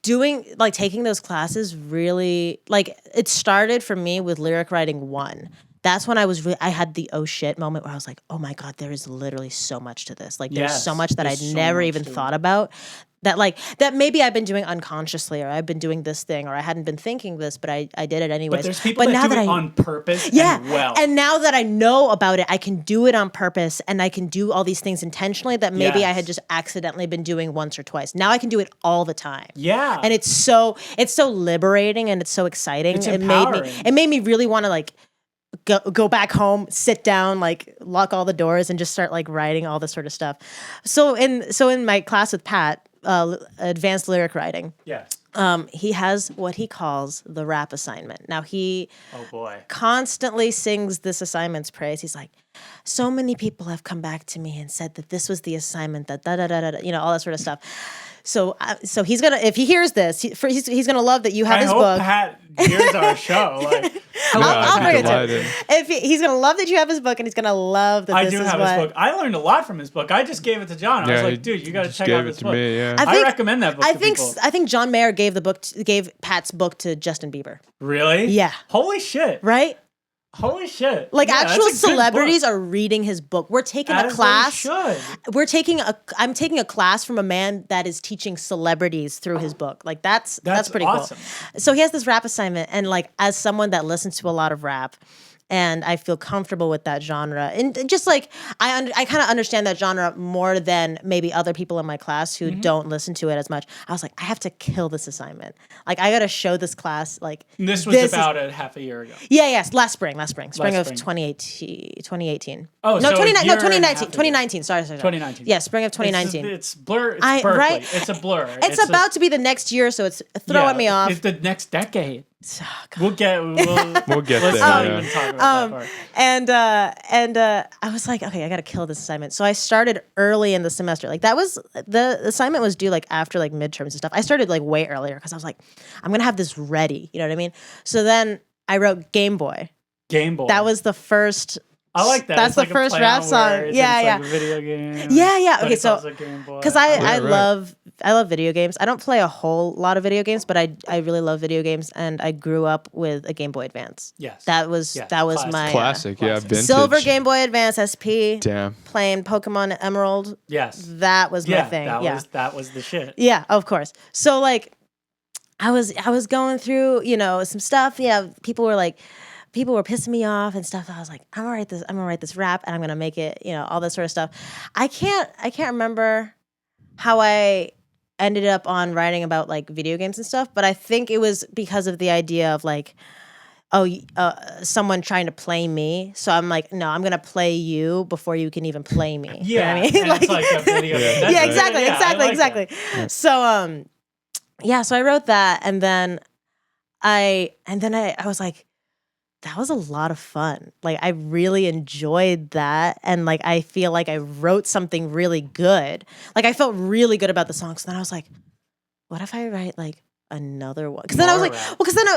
doing, like taking those classes really, like it started for me with Lyric Writing 1. That's when I had the oh shit moment where I was like, oh my God, there is literally so much to this. Like there's so much that I'd never even thought about. that maybe I've been doing unconsciously, or I've been doing this thing, or I hadn't been thinking this, but I did it anyways. But there's people that do it on purpose and well. And now that I know about it, I can do it on purpose, and I can do all these things intentionally that maybe I had just accidentally been doing once or twice. Now I can do it all the time. Yeah. And it's so liberating, and it's so exciting. It's empowering. It made me really want to like go back home, sit down, like lock all the doors, and just start like writing all this sort of stuff. So in my class with Pat, advanced lyric writing. Yes. He has what he calls the rap assignment. Now he constantly sings this assignment's praise. He's like, so many people have come back to me and said that this was the assignment, that all that sort of stuff. So he's gonna, if he hears this, he's gonna love that you have his book. I hope Pat hears our show. Like, I'll bring it to him. He's gonna love that you have his book, and he's gonna love that I do have his book. I learned a lot from his book. I just gave it to John. I was like, dude, you got to check out this book. Me, yeah. I recommend that book. I think John Mayer gave Pat's book to Justin Bieber. Really? Yeah. Holy shit. Right? Holy shit. Like actual celebrities are reading his book. We're taking a class. I'm taking a class from a man that is teaching celebrities through his book. Like that's pretty awesome. Cool. So he has this rap assignment, and like as someone that listens to a lot of rap, and I feel comfortable with that genre, and just like I kind of understand that genre more than maybe other people in my class who don't listen to it as much. I was like, I have to kill this assignment. Like I got to show this class. Like this was about a half a year ago. Yes, last spring of 2018. Oh, no, so 2019. Sorry. 2019. Yeah, spring of 2019. It's blur. It's Berkeley. Right? It's a blur. It's about to be the next year, so it's throwing me off. It's the next decade. Oh, we'll get there. Let's not even talk about that part. And I was like, okay, I got to kill this assignment. So I started early in the semester. Like that was the assignment was due like after like midterms and stuff. I started like way earlier because I was like, I'm gonna have this ready. You know what I mean? So then I wrote Game Boy. Game Boy. That was the first. I like that. That's it's the like first rap song. Yeah. Like a video game. Yeah. Okay, so because I right. love video games. I don't play a whole lot of video games, but I really love video games, and I grew up with a Game Boy Advance. Yes. That was my classic. Vintage. Silver Game Boy Advance SP. Damn. Playing Pokemon Emerald. Yes. That was my thing. That was the shit. Yeah, of course. So like I was going through, some stuff. Yeah, people were pissing me off and stuff. I was like, I'm gonna write this rap, and I'm gonna make it, all this sort of stuff. I can't remember how I ended up on writing about like video games and stuff, but I think it was because of the idea of like, someone trying to play me. So I'm like, no, I'm gonna play you before you can even play me. Yeah, you know what I mean? It's like a video game. Yeah, exactly. Yeah. So so I wrote that, and then I was like, that was a lot of fun. Like I really enjoyed that, and like I feel like I wrote something really good. Like I felt really good about the song. So then I was like, what if I write like another one? Because then I was like,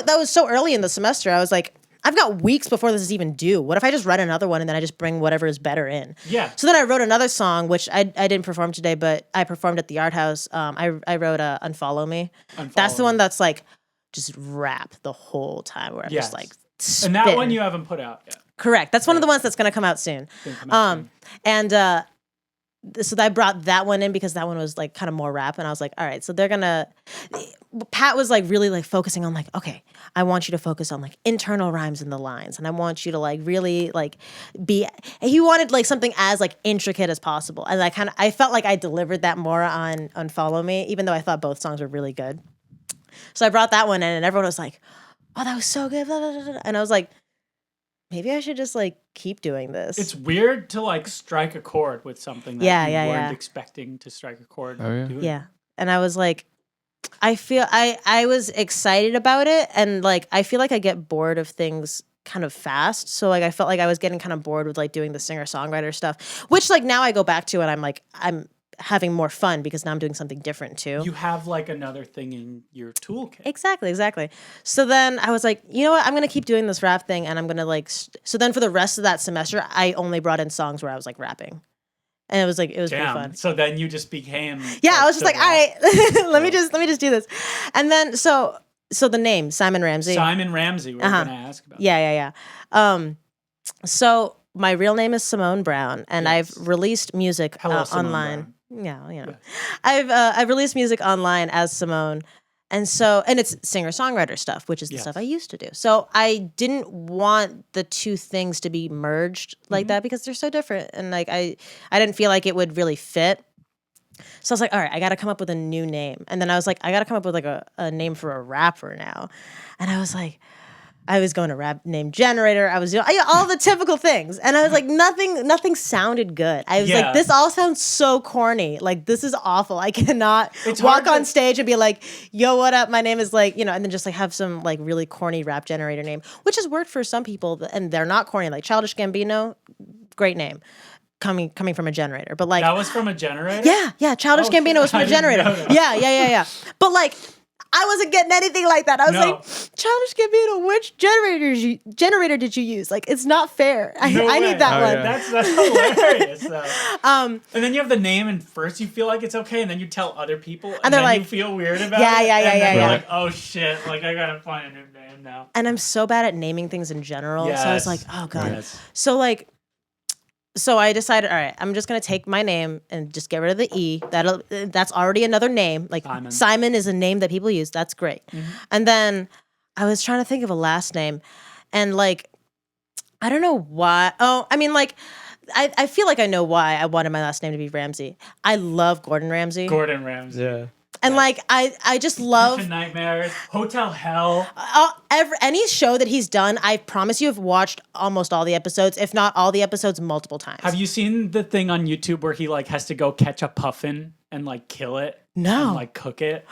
that was so early in the semester. I was like, I've got weeks before this is even due. What if I just write another one and then I just bring whatever is better in? Yeah. So then I wrote another song, which I didn't perform today, but I performed at the Art House. I wrote Unfollow Me. That's the one that's like just rap the whole time, where I'm just like spitting. And that one you haven't put out yet. Correct. That's one of the ones that's going to come out soon. So I brought that one in because that one was like kind of more rap, and I was like, all right, so Pat was like really like focusing on like, okay, I want you to focus on like internal rhymes in the lines, and I want you to like really like he wanted like something as like intricate as possible. And I felt like I delivered that more on Follow Me, even though I thought both songs were really good. So I brought that one in, and everyone was like, oh, that was so good. Blah, blah, blah, blah. And I was like, maybe I should just like keep doing this. It's weird to like strike a chord with something that you weren't expecting to strike a chord. Oh, yeah. doing. Yeah. And I was like, I was excited about it, and like I feel like I get bored of things kind of fast. So like I felt like I was getting kind of bored with like doing the singer-songwriter stuff, which like now I go back to, and I'm having more fun because now I'm doing something different too. You have like another thing in your toolkit. Exactly. So then I was like, you know what? I'm going to keep doing this rap thing, and I'm going to like, so then for the rest of that semester, I only brought in songs where I was like rapping. And it was pretty fun. So then you just became. Yeah, I was just like, all right, let me just do this. And then, so the name, Simon Ramsey. Simon Ramsey, we're going to ask about. Yeah. So my real name is Simone Brown, and I've released music online. I've released music online as Simone. And it's singer-songwriter stuff, which is the stuff I used to do. So I didn't want the two things to be merged like that because they're so different. And like I didn't feel like it would really fit. So I was like, all right, I got to come up with a new name. And then I was like, I got to come up with like a name for a rapper now. And I was like, I was going to rap name generator. I was doing all the typical things. And I was like, nothing sounded good. I was like, this all sounds so corny. Like, this is awful. I cannot walk on stage and be like, yo, what up? My name is like, and then just like have some like really corny rap generator name, which has worked for some people and they're not corny. Like Childish Gambino, great name. Coming from a generator. But like. That was from a generator? Yeah. Childish Gambino was from a generator. Yeah. But like, I wasn't getting anything like that. I was like, Childish Gambino, which generator did you use? Like, it's not fair. I need that one. Yeah. That's hilarious. Though. And then you have the name, and first you feel like it's okay, and then you tell other people, and then like, you feel weird about it. Yeah. Like, oh shit, like I gotta find a new name now. And I'm so bad at naming things in general. Yes. So I was like, oh god. Yes. So I decided, all right, I'm just gonna take my name and just get rid of the E. That's already another name. Like Simon is a name that people use. That's great. Mm-hmm. And then I was trying to think of a last name, and like I don't know why. Oh, I mean, like I feel like I know why I wanted my last name to be Ramsey. I love Gordon Ramsay. Yeah. And like I just love Kitchen Nightmares, Hotel Hell. Any show that he's done, I promise you, I've watched almost all the episodes, if not all the episodes, multiple times. Have you seen the thing on YouTube where he like has to go catch a puffin and like kill it? No. And like cook it.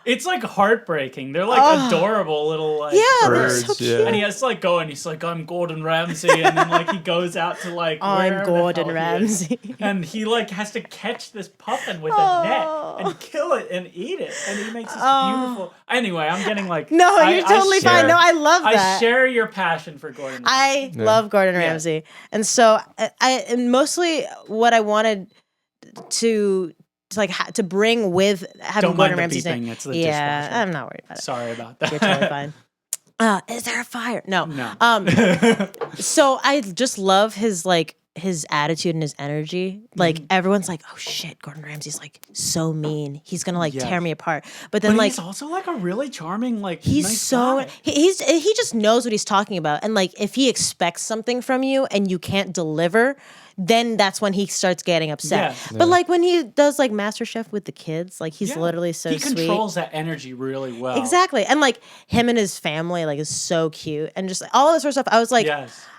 It's like heartbreaking. They're like adorable little like birds. They're so cute. And he has to like go and he's like, I'm Gordon Ramsay. And then like he goes out to like I'm Gordon Ramsay. And he like has to catch this puffin with a net and kill it and eat it. And he makes this beautiful. Anyway, I'm getting like no, you're totally fine. No, I love that. I share your passion for Gordon Ramsay. I love Gordon Ramsay. And so and mostly what I wanted to bring with having Gordon Ramsay's name. It's the dishwasher. I'm not worried about it. Sorry about that. You're totally fine. Is there a fire? No. So I just love his attitude and his energy. Like everyone's like, oh shit, Gordon Ramsay's like so mean. He's gonna like tear me apart. But then like he's also like a really charming he's nice so guy. He just knows what he's talking about. And like if he expects something from you and you can't deliver, then that's when he starts getting upset. Yeah. But like when he does like MasterChef with the kids, like he's literally so sweet. He controls that energy really well. Exactly. And like him and his family like is so cute and just like, all this sort of stuff. I was like,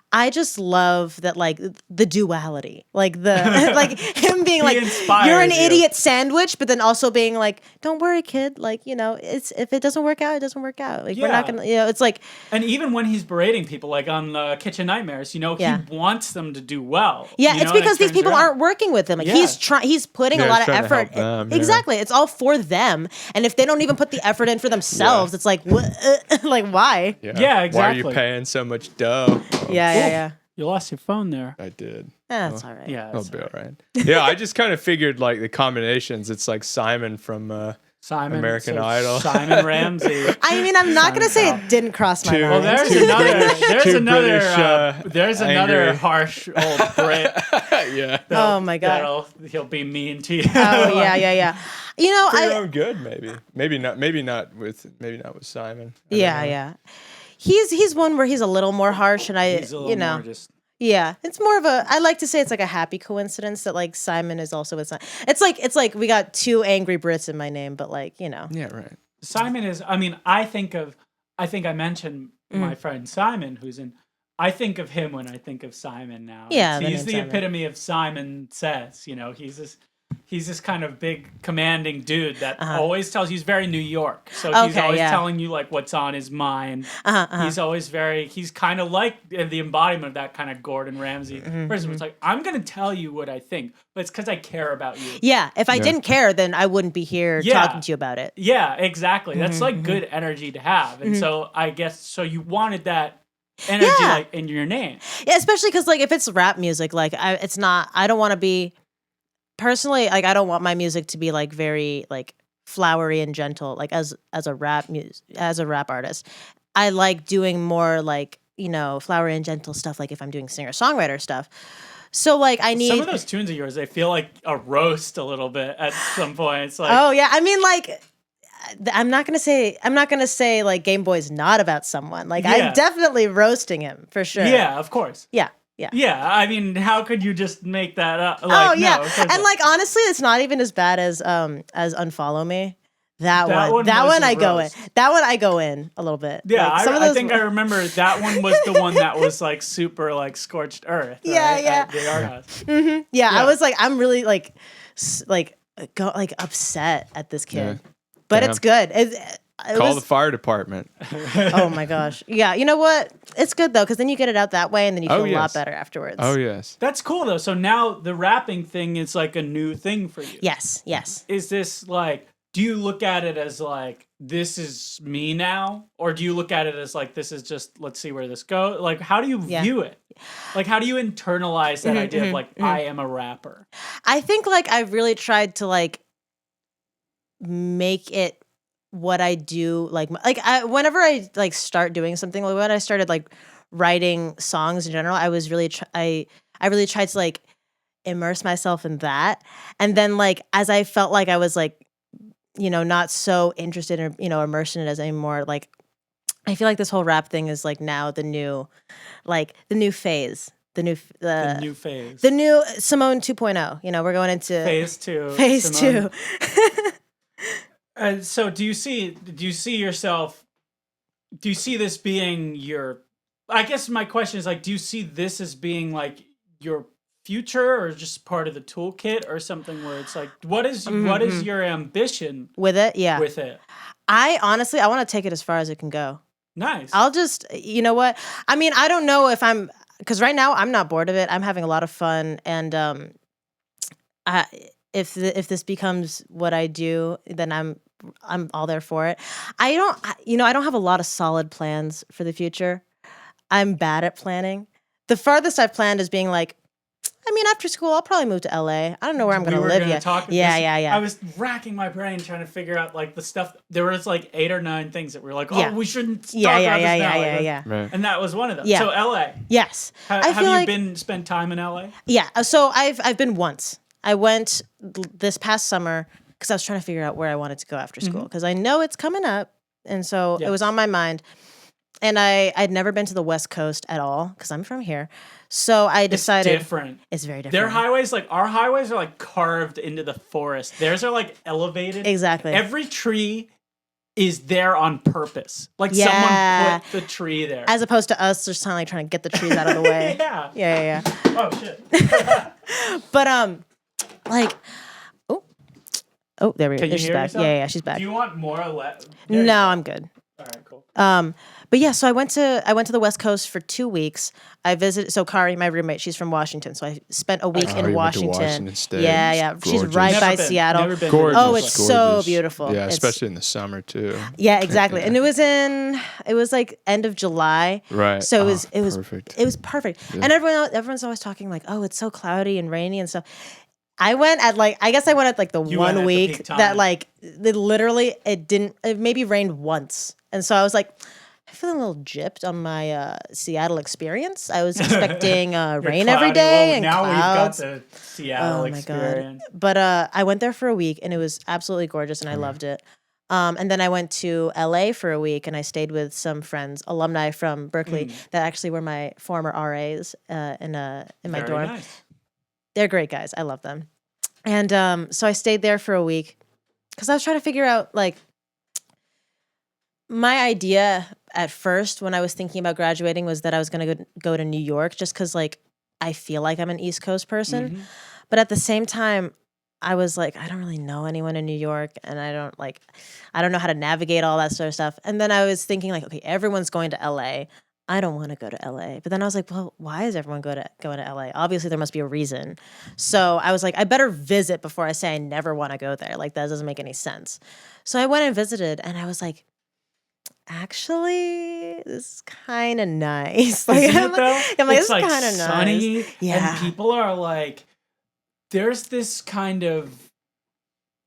I just love that, like the duality, like the like him being like, you're an idiot sandwich, but then also being like, don't worry, kid. Like it's if it doesn't work out, it doesn't work out. Like we're not gonna, it's like. And even when he's berating people, like on Kitchen Nightmares, he wants them to do well. Yeah, it's because these people aren't working with him. Like he's putting a lot of effort. Exactly, it's all for them, and if they don't even put the effort in for themselves, it's like what? Like why? Yeah, exactly. Why are you paying so much dough? Yeah. You lost your phone there. I did. That's all right. Yeah, I'll be all right. Yeah, I just kind of figured like the combinations. It's like Simon from American Idol. Simon Ramsey. I mean, I'm not gonna say it didn't cross my mind. Well, there's another harsh old Brit. Yeah. Oh my god. He'll be mean to you. Oh yeah. I'm good. Maybe not with Simon. Yeah. He's one where he's a little more harsh, and he's a little more just. Yeah, it's more of I like to say it's like a happy coincidence that like Simon is also with Simon. It's like we got two angry Brits in my name, but like Yeah, right. Simon is. I mean, I think I mentioned my friend Simon, who's in. I think of him when I think of Simon now. Yeah, he's the epitome of Simon Says. He's this kind of big, commanding dude that always tells you. He's very New York, so he's always telling you like what's on his mind. He's always he's kind of like the embodiment of that kind of Gordon Ramsay person. It's like, I'm gonna tell you what I think, but it's because I care about you. Yeah, if I didn't care, then I wouldn't be here talking to you about it. Yeah, exactly. That's like good energy to have, and so I guess you wanted that energy like in your name. Yeah, especially because like if it's rap music, like I don't want to be. Personally, like I don't want my music to be like very like flowery and gentle, like as a rap artist. I like doing more like flowery and gentle stuff, like if I'm doing singer-songwriter stuff. So like I need some of those tunes of yours. They feel like a roast a little bit at some points. Like, oh yeah, I mean like. I'm not gonna say like Game Boy's not about someone. Like I'm definitely roasting him for sure. Yeah, of course. Yeah. Yeah, I mean, how could you just make that up? Like, oh yeah, and like honestly, it's not even as bad as Unfollow Me. That one I go in. That one I go in a little bit. Yeah, like, I think I remember that one was the one that was like super like scorched earth. Right? At the art house. Mm-hmm. Yeah, I was like, I'm really like upset at this kid. Yeah. But it's good. Call the fire department. Oh my gosh. Yeah. You know what? It's good though, because then you get it out that way and then you feel a lot better afterwards. Oh, yes. That's cool though. So now the rapping thing is like a new thing for you. Yes. Is this like, do you look at it as like, this is me now? Or do you look at it as like, this is just, let's see where this goes? Like, how do you view it? Like, how do you internalize that idea of like, I am a rapper? I think like I've really tried to like, make it what I do whenever I like start doing something, like when I started like writing songs in general, I was really I really tried to like immerse myself in that, and then like as I felt like I was like not so interested in immersed in it as anymore, like I feel like this whole rap thing is like now the new phase. The new phase. The new Simone 2.0. We're going into phase 2. Phase Simone. 2. So do you see yourself, do you see this being your, I guess my question is like, do you see this as being like your future or just part of the toolkit or something where it's like, what is your ambition with it? Yeah. With it. I honestly, I want to take it as far as it can go. Nice. I'll just, you know what? I mean, I don't know if because right now I'm not bored of it. I'm having a lot of fun. And if this becomes what I do, then I'm all there for it. I don't have a lot of solid plans for the future. I'm bad at planning. The farthest I've planned is being like, I mean, after school, I'll probably move to LA. I don't know where I'm going to live yet. Yeah. I was racking my brain trying to figure out like the stuff. There was like 8 or 9 things that we were like, we shouldn't talk about this now. Yeah. Right. And that was one of them. Yeah. So LA. Yes. Have you spent time in LA? Yeah. So I've been once. I went this past summer because I was trying to figure out where I wanted to go after school because I know it's coming up. And so it was on my mind. And I'd never been to the West Coast at all because I'm from here. So I decided it's different. It's very different. Their highways, like our highways, are like carved into the forest. Theirs are like elevated. Exactly. Every tree is there on purpose. Like someone put the tree there. As opposed to us just trying to get the trees out of the way. Yeah. Oh shit. But like, oh, there we go. She's back. Yourself? Yeah, she's back. Do you want more or less? No, I'm good. All right, cool. But yeah, so I went to the West Coast for 2 weeks. I visited. So Kari, my roommate, she's from Washington. So I spent a week in Washington. Washington State. Yeah. She's right by Seattle. Never been. Gorgeous. Oh, it's so beautiful. Yeah, especially in the summer too. Yeah, exactly. And it was like end of July. Right. So it was perfect. It was perfect. Yeah. And everyone's always talking like, oh, it's so cloudy and rainy and stuff. I went at like the 1 week that like it maybe rained once. And so I was like, I feel a little gypped on my Seattle experience. I was expecting rain every day and now clouds. We've got the Seattle experience. God. But I went there for a week and it was absolutely gorgeous and I loved it. And then I went to LA for a week and I stayed with some friends, alumni from Berkeley that actually were my former RAs in my Very dorm. Nice. They're great guys. I love them. And so I stayed there for a week because I was trying to figure out like my idea at first when I was thinking about graduating was that I was going to go to New York just because like I feel like I'm an East Coast person. But at the same time, I was like, I don't really know anyone in New York and I don't know how to navigate all that sort of stuff. And then I was thinking like, okay, everyone's going to LA. I don't want to go to LA. But then I was like, well, why is everyone going to LA? Obviously, there must be a reason. So I was like, I better visit before I say I never want to go there. Like, that doesn't make any sense. So I went and visited, and I was like, actually, this is kind of nice. Like, Isn't it, though? I'm like, it's this is kind of sunny, nice. Yeah. And people are like, there's this kind of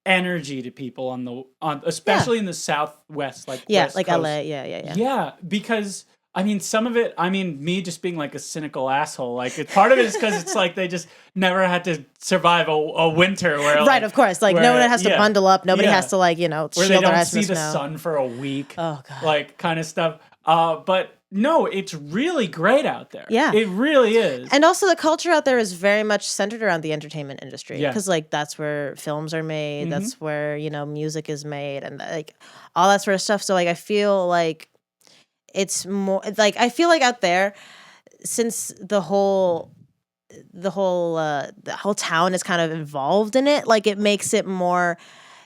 energy to people especially in the Southwest, like yeah, West like Coast. LA, yeah. Yeah, because I mean, some of it, me just being like a cynical asshole. Like, part of it is because it's like they just never had to survive a winter where, Right, like, of course. Like, no one has to bundle up. Nobody has to, like, where shield they their don't eyes from see the snow. sun for a week. Oh, God. Like, kind of stuff. But no, it's really great out there. Yeah. It really is. And also the culture out there is very much centered around the entertainment industry. Yeah. Because, like, that's where films are made. That's where, music is made. And, like, all that sort of stuff. So, like, I feel like it's more... Like, I feel like out there, since the whole town is kind of involved in it, like, it makes it more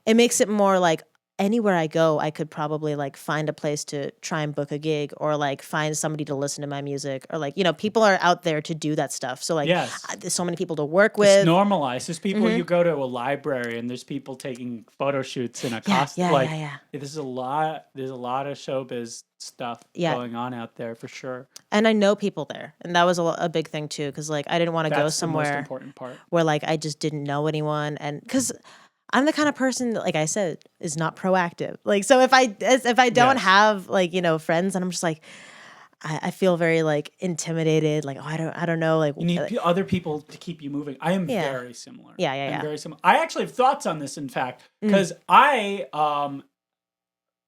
like anywhere I go, I could probably like find a place to try and book a gig or like find somebody to listen to my music or like, people are out there to do that stuff. So like there's so many people to work with. It's normalized. There's people, you go to a library and there's people taking photo shoots in a costume. There's a lot of showbiz stuff going on out there for sure. And I know people there. And that was a big thing too. Cause like, I didn't want to go somewhere the most important part. Where like, I just didn't know anyone. And cause I'm the kind of person that, like I said, is not proactive. Like, so if I don't have like, friends, and I'm just like, I feel very like intimidated. Like, I don't know. Like, you need other people to keep you moving. I am very similar. Yeah. Very similar. I actually have thoughts on this, in fact, because I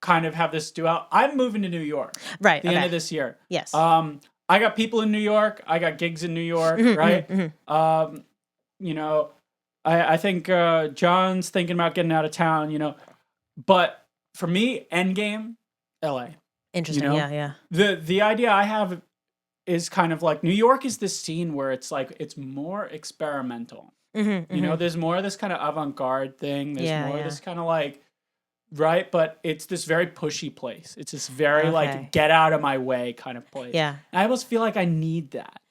kind of have this duality. I'm moving to New York. Right. At the end of this year. Yes. I got people in New York. I got gigs in New York. Right. I think John's thinking about getting out of town, but for me, endgame, LA. Interesting. Yeah. The idea I have is kind of like New York is this scene where it's like it's more experimental. There's more of this kind of avant-garde thing. There's more of this kind of like, right? But it's this very pushy place. It's this very like get out of my way kind of place. Yeah. And I almost feel like I need that,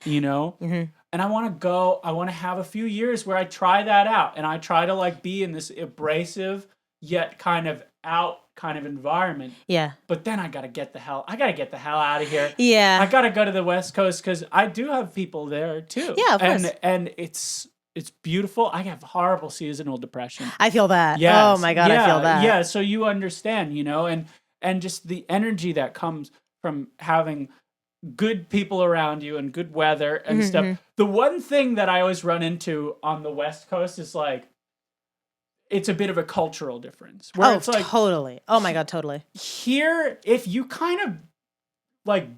And I want to have a few years where I try that out and I try to like be in this abrasive yet kind of out kind of environment. Yeah. But then I got to get the hell out of here. Yeah. I got to go to the West Coast cuz I do have people there too. Yeah, of course. And it's beautiful. I have horrible seasonal depression. I feel that. Yes. Oh my God, I feel that. Yeah, so you understand, and just the energy that comes from having good people around you and good weather and stuff. The one thing that I always run into on the West Coast is like, it's a bit of a cultural difference. Where it's like, totally. Oh my God, totally. Here, if you kind of like,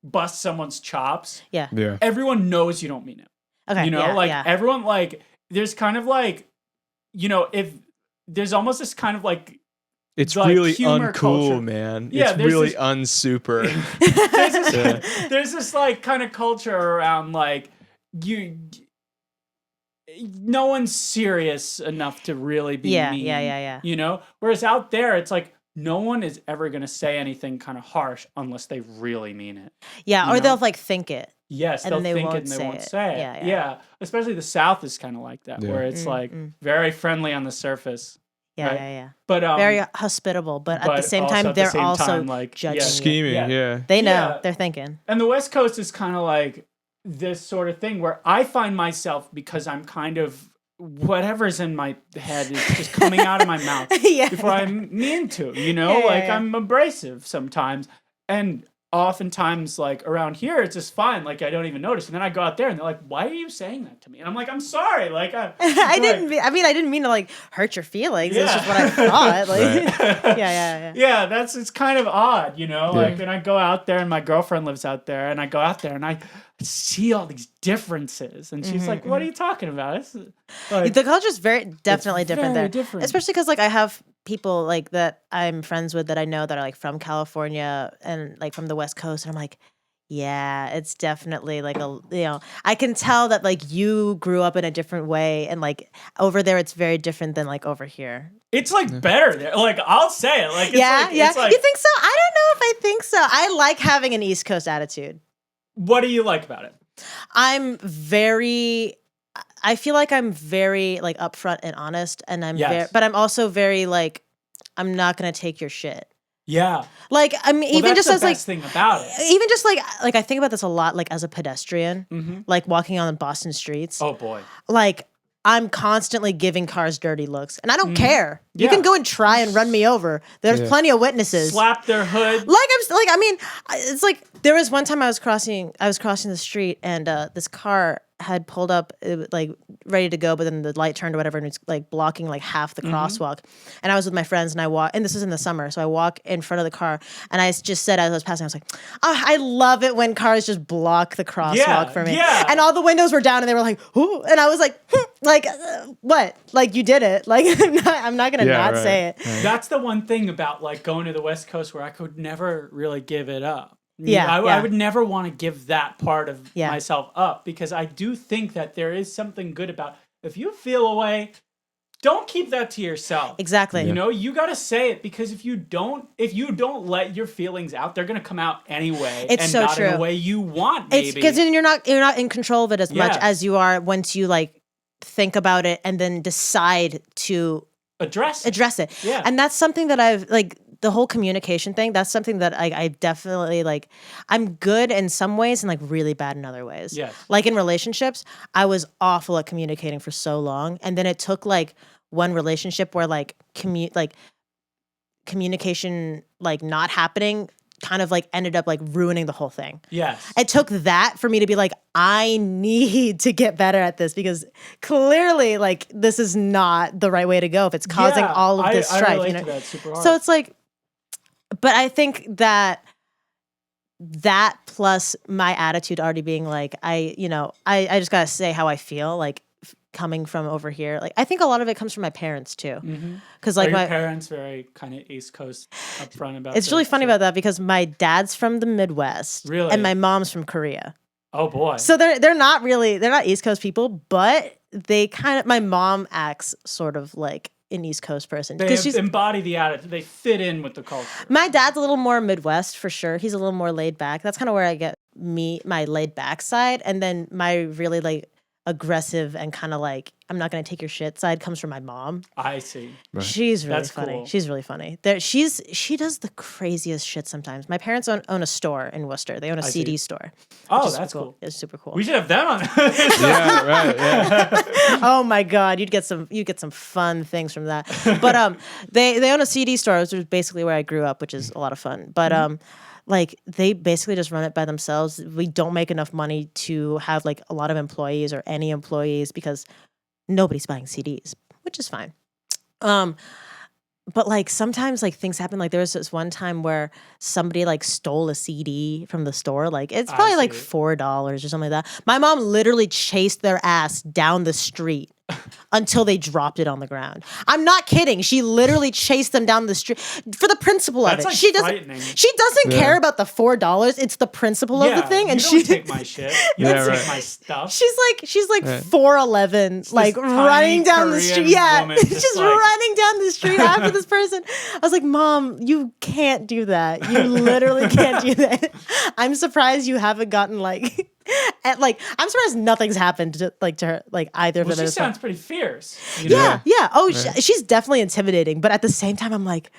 bust someone's chops, everyone knows you don't mean it. Okay. Everyone like, there's kind of like, if there's almost this kind of like, it's like really uncool, culture. Man. Yeah, it's really unsuper. There's this like kind of culture around like no one's serious enough to really be mean. Yeah. Whereas out there, it's like no one is ever gonna say anything kind of harsh unless they really mean it. Yeah, or they'll like think it. Yes, they'll think it and they won't say it. Yeah. Especially the South is kind of like that, where it's like very friendly on the surface. Yeah. But very hospitable, but at the same time, they're also like judging. Scheming, yeah. They know, they're thinking. And the West Coast is kind of like this sort of thing where I find myself, because I'm kind of, whatever's in my head is just coming out of my mouth before I mean to, I'm abrasive sometimes. And oftentimes, like, around here, it's just fine. Like, I don't even notice. And then I go out there and they're like, why are you saying that to me? And I'm like, I'm sorry. Like, I didn't mean to, like, hurt your feelings. Yeah. It's just what I thought. Like, Yeah, it's kind of odd, Like, and I go out there and my girlfriend lives out there and I go out there and I see all these differences. And she's like, what are you talking about? Like, the culture's definitely different there. Different. Especially because, like, I have people like that I'm friends with that I know that are like from California and like from the West Coast, and I'm like, yeah, it's definitely like I can tell that like you grew up in a different way, and like over there it's very different than like over here. It's like better there. Like, I'll say it. Like, it's like, you think so? I don't know if I think so. I like having an East Coast attitude. What do you like about it? I feel like I'm very like upfront and honest, and but I'm also very like, I'm not gonna take your shit. Yeah. Like, I mean, even that's just the as like best thing about it. Even just like I think about this a lot, like as a pedestrian, like walking on the Boston streets. Oh boy. Like, I'm constantly giving cars dirty looks, and I don't care. You can go and try and run me over. There's plenty of witnesses. Slap their hood. It's like there was one time I was crossing the street, and this car had pulled up, like ready to go, but then the light turned or whatever, and it's like blocking like half the crosswalk. And I was with my friends, and and this is in the summer, so I walk in front of the car, and I just said as I was passing, I was like, oh, I love it when cars just block the crosswalk for me. Yeah. And all the windows were down, and they were like, ooh, and I was like, what? Like, you did it. Like, I'm not gonna say it. Right. That's the one thing about like going to the West Coast where I could never really give it up. I would never want to give that part of myself up, because I do think that there is something good about, if you feel a way, don't keep that to yourself. Exactly. You know, you got to say it, because if you don't let your feelings out, they're going to come out anyway. It's and so not true. in a way you want, maybe. It's because then you're not in control of it as much as you are once you like think about it and then decide to address it. Yeah. And that's something that I've like, the whole communication thing, that's something that I definitely like. I'm good in some ways and like really bad in other ways. Yes. Like in relationships, I was awful at communicating for so long. And then it took like one relationship where like communication like not happening kind of like ended up like ruining the whole thing. Yes. It took that for me to be like, I need to get better at this, because clearly like this is not the right way to go if it's causing all of this strife. I relate you know? to that super hard. So it's like, but I think that plus my attitude already being like, I just gotta say how I feel, like coming from over here. Like I think a lot of it comes from my parents too. Because like my parents very kind of East Coast upfront about it's really funny about that, because my dad's from the Midwest. Really? And my mom's from Korea. Oh boy. So they're not East Coast people, but they kind of, my mom acts sort of like an East Coast person. They embody the attitude. They fit in with the culture. My dad's a little more Midwest for sure. He's a little more laid back. That's kind of where I get my laid back side. And then my really like aggressive and kind of like, I'm not going to take your shit side comes from my mom. I see. Right. She's really That's funny. cool. She's really funny. She does the craziest shit sometimes. My parents own a store in Worcester. They own a CD store. Oh, that's cool. It's super cool. We should have them on. Yeah, right. Yeah. Oh my God, you'd get some fun things from that. But they own a CD store, which is basically where I grew up, which is a lot of fun. But like they basically just run it by themselves. We don't make enough money to have like a lot of employees or any employees, because nobody's buying CDs, which is fine. But like sometimes like things happen. Like there was this one time where somebody like stole a CD from the store. Like it's probably like $4 or something like that. My mom literally chased their ass down the street until they dropped it on the ground. I'm not kidding. She literally chased them down the street for the principle of it. Like she doesn't care about the $4. It's the principle of the thing. And she take my shit. You don't take my stuff. She's like 4'11", like running down the street. Yeah, just running down the street after this person. I was like, Mom, you can't do that. You literally can't do that. I'm surprised you haven't gotten like. And like, I'm surprised nothing's happened to her, like either of them. She sounds pretty fierce. Yeah. Oh, she's definitely intimidating. But at the same time, I'm like,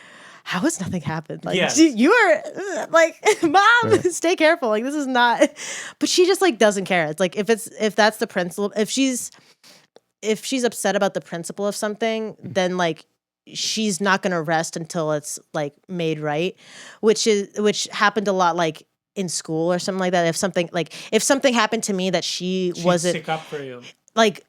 how has nothing happened? Like, you are like, Mom, stay careful. Like, this is not. But she just like doesn't care. It's like if that's the principle. If she's upset about the principle of something, then like she's not gonna rest until it's like made right, which happened a lot. Like. In school or something like that. If something happened to me that she'd wasn't stick up for you, like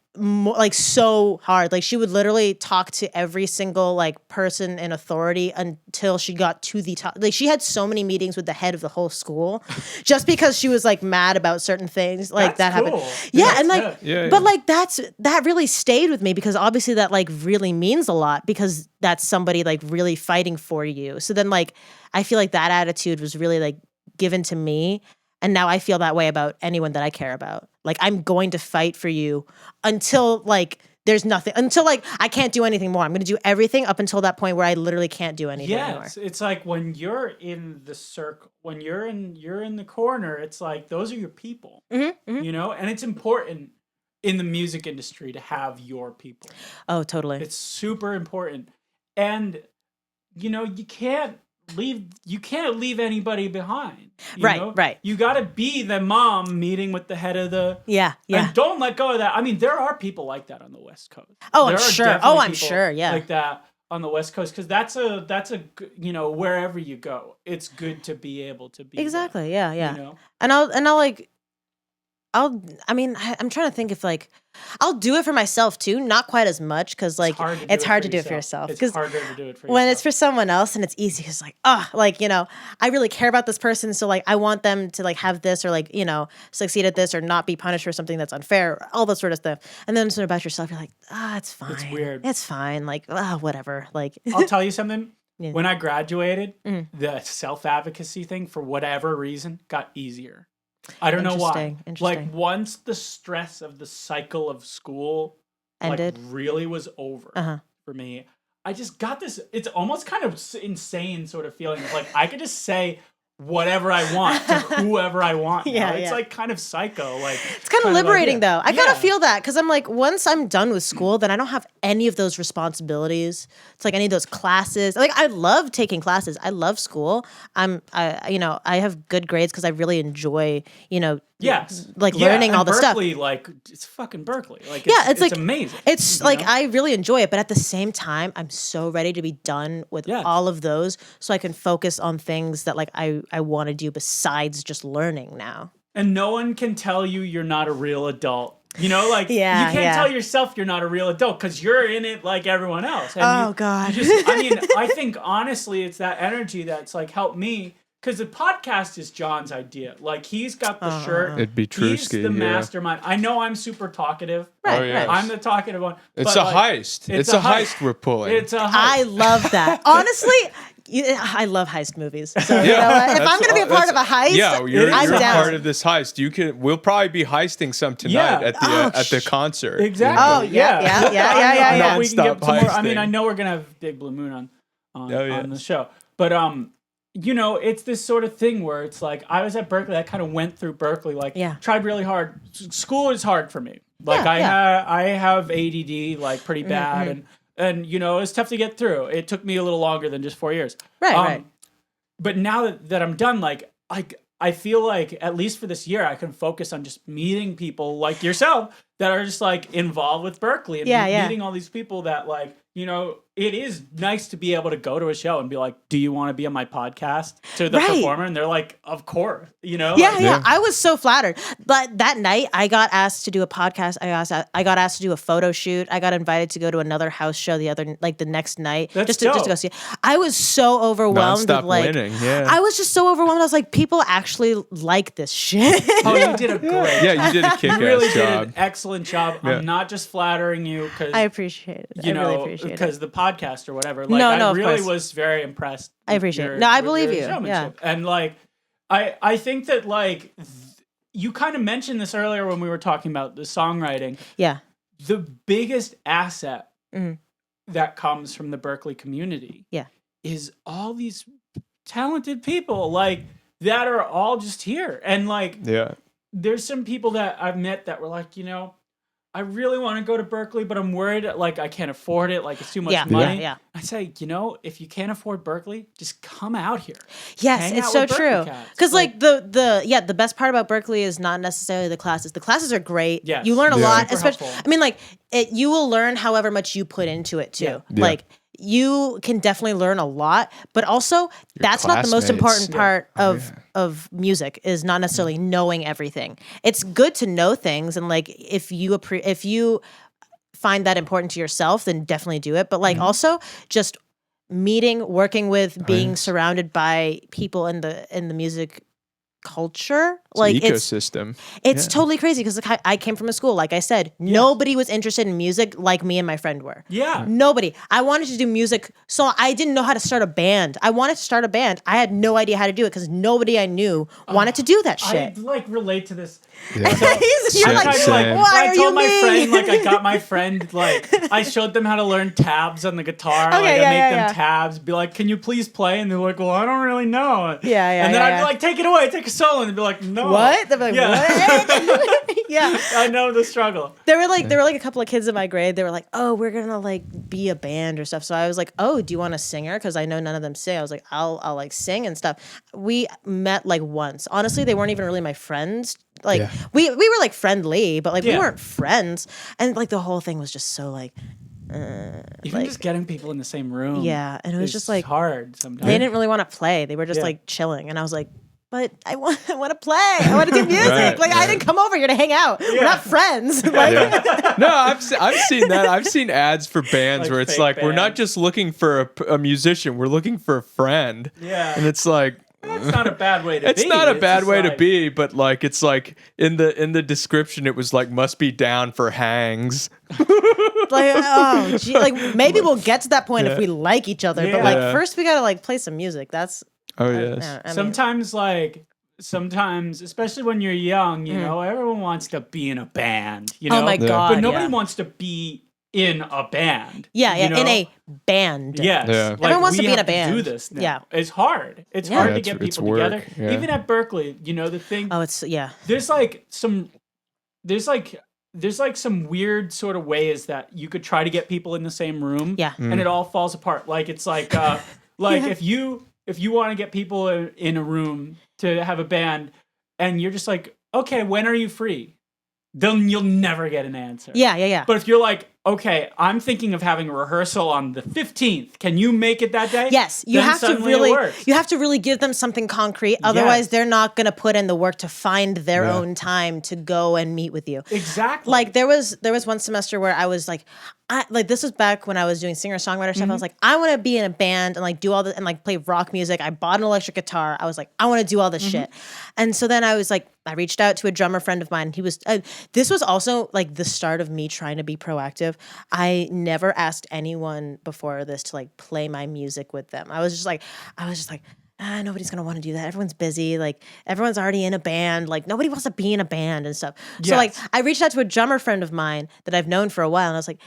so hard, like she would literally talk to every single like person in authority until she got to the top. Like she had so many meetings with the head of the whole school just because she was like mad about certain things like that's that cool. happened. Yeah, and like but like that really stayed with me, because obviously that like really means a lot, because that's somebody like really fighting for you. So then like I feel like that attitude was really like given to me, and now I feel that way about anyone that I care about. Like I'm going to fight for you until like there's nothing, until like I can't do anything more. I'm going to do everything up until that point where I literally can't do anything anymore. It's like when you're in the circle, when you're in the corner, it's like those are your people. You know, and it's important in the music industry to have your people. Oh, totally. It's super important. And you know, you can't leave anybody behind. Right. You got to be the mom meeting with the head of the Yeah. And don't let go of that. I mean, there are people like that on the West Coast. I'm sure. Yeah. Like that on the West Coast, because that's a wherever you go, it's good to be able to be exactly. there, Yeah. And I'm trying to think if like I'll do it for myself too, not quite as much because like it's hard to do it for yourself. It's harder to do it for yourself. When it's for someone else and it's easy, because like I really care about this person, so like I want them to like have this or like succeed at this or not be punished for something that's unfair, all that sort of stuff. And then sort of about yourself, you're like, it's fine. It's weird. It's fine. Like whatever. Like I'll tell you something. Yeah. When I graduated, the self-advocacy thing for whatever reason got easier. I don't know why. Like once the stress of the cycle of school ended, like really was over for me, I just got this. It's almost kind of insane sort of feeling of like I could just say whatever I want to whoever I want. It's like kind of psycho. Like it's kind of liberating though. I kind of feel that because I'm like, once I'm done with school, then I don't have any of those responsibilities. It's like any of those classes. Like I love taking classes. I love school. I have good grades because I really enjoy learning all the stuff. Berkeley, like it's fucking Berkeley. Like it's like amazing. It's like I really enjoy it, but at the same time, I'm so ready to be done with all of those, so I can focus on things that like I want to do besides just learning now. And no one can tell you you're not a real adult. You can't tell yourself you're not a real adult because you're in it like everyone else. And God. I think honestly, it's that energy that's like helped me. Because the podcast is John's idea. Like, he's got the shirt. It'd be true. He's the mastermind. I know I'm super talkative. Right. I'm the talkative one. It's a heist. It's a heist we're pulling. It's a heist. I love that. Honestly, I love heist movies. So, you know what? If I'm going to be a part of a heist, you're I'm down. part of this heist. We'll probably be heisting some tonight at the concert. Exactly. Oh, yeah. We can get some more. I mean, I know we're going to have Big Blue Moon on the show. But, it's this sort of thing where it's like I was at Berkeley. I kind of went through Berkeley, tried really hard. School is hard for me. Like I have ADD, like pretty bad, and it's tough to get through. It took me a little longer than just 4 years. Right. But now that I'm done, like I feel like at least for this year, I can focus on just meeting people like yourself that are just like involved with Berkeley and meeting all these people that like. It is nice to be able to go to a show and be like, do you want to be on my podcast to the performer? And they're like, of course, I was so flattered. But that night I got asked to do a podcast. I got asked to do a photo shoot. I got invited to go to another house show the next night. That's just to go see it. I was so overwhelmed. Non-stop winning. Yeah. I was just so overwhelmed. I was like, people actually like this shit. Oh, you did a great job. You did a kick-ass You really job. did an excellent job. Yeah. I'm not just flattering you because I appreciate it. I really appreciate it. Because the podcast or whatever. Like, I really was very impressed. I appreciate it. No, I believe you. Yeah. And like, I think that like, you kind of mentioned this earlier when we were talking about the songwriting. Yeah. The biggest asset that comes from the Berkeley community is all these talented people like that are all just here. And like, there's some people that I've met that were like, I really want to go to Berkeley, but I'm worried like I can't afford it. Like it's too much money. Yeah. I say, if you can't afford Berkeley, just come out here. Yes, it's so true. Because like the best part about Berkeley is not necessarily the classes. The classes are great. Yes. You learn a lot, especially. Helpful. I mean, like you will learn however much you put into it too. Yeah. Like you can definitely learn a lot, but also that's not the most important part of music is not necessarily knowing everything. It's good to know things, and like if you find that important to yourself, then definitely do it. But like also just working with, being surrounded by people in the music culture, like ecosystem. It's totally crazy because like, I came from a school, like I said, nobody was interested in music like me and my friend were. Yeah. Nobody. I wanted to do music, so I didn't know how to start a band. I wanted to start a band. I had no idea how to do it because nobody I knew wanted to do that shit. I like relate to this. Yeah. You're like, why are you I told my me? friend, like I got my friend, like I showed them how to learn tabs on the guitar. I make them tabs, be like, can you please play? And they're like, well, I don't really know. Yeah. And then I'd be like, take it away, take a solo, and they'd be like, no. What? They'd be like, what? Yeah. I know the struggle. There were like a couple of kids in my grade. They were like, oh, we're gonna like be a band or stuff. So I was like, oh, do you want a singer? Because I know none of them sing. I was like, I'll like sing and stuff. We met like once. Honestly, they weren't even really my friends. Like we were like friendly, but like we weren't friends. And like the whole thing was just so like. Even just getting people in the same room. Yeah, and it was just like hard sometimes. They didn't really want to play. They were just like chilling, and I was like, but I want to play. I want to do music. I didn't come over here to hang out. We're not friends. No, I've seen that. I've seen ads for bands where it's like we're not just looking for a musician. We're looking for a friend. Yeah, and it's like. It's not a bad way to be. It's not a bad way to be, but like it's like in the description it was like must be down for hangs. Like oh gee, like maybe we'll get to that point if we like each other. But like first we gotta like play some music. That's yes. Sometimes especially when you're young, you know, everyone wants to be in a band. You know? Oh my god. But nobody wants to be in a band. Yeah, you know? in a band. Yes. Yeah. Like, everyone wants to be in a band. Do this now. Yeah. It's hard. It's hard to get people together. Yeah. Even at Berkeley, you know the thing. Oh, it's There's some weird sort of ways that you could try to get people in the same room. Yeah. And it all falls apart. Like it's like if you want to get people in a room to have a band and you're just like, okay, when are you free? Then you'll never get an answer. Yeah. But if you're like, okay, I'm thinking of having a rehearsal on the 15th. Can you make it that day? Yes, you have to really give them something concrete. Otherwise, they're not going to put in the work to find their own time to go and meet with you. Exactly. Like there was one semester where I was like, this was back when I was doing singer-songwriter stuff. I was like, I want to be in a band and like do all the and like play rock music. I bought an electric guitar. I was like, I want to do all this shit. And so then I was like, I reached out to a drummer friend of mine. He was this was also like the start of me trying to be proactive. I never asked anyone before this to like play my music with them. I was just like, nobody's gonna want to do that. Everyone's busy. Like everyone's already in a band. Like nobody wants to be in a band and stuff. So like I reached out to a drummer friend of mine that I've known for a while, and I was like,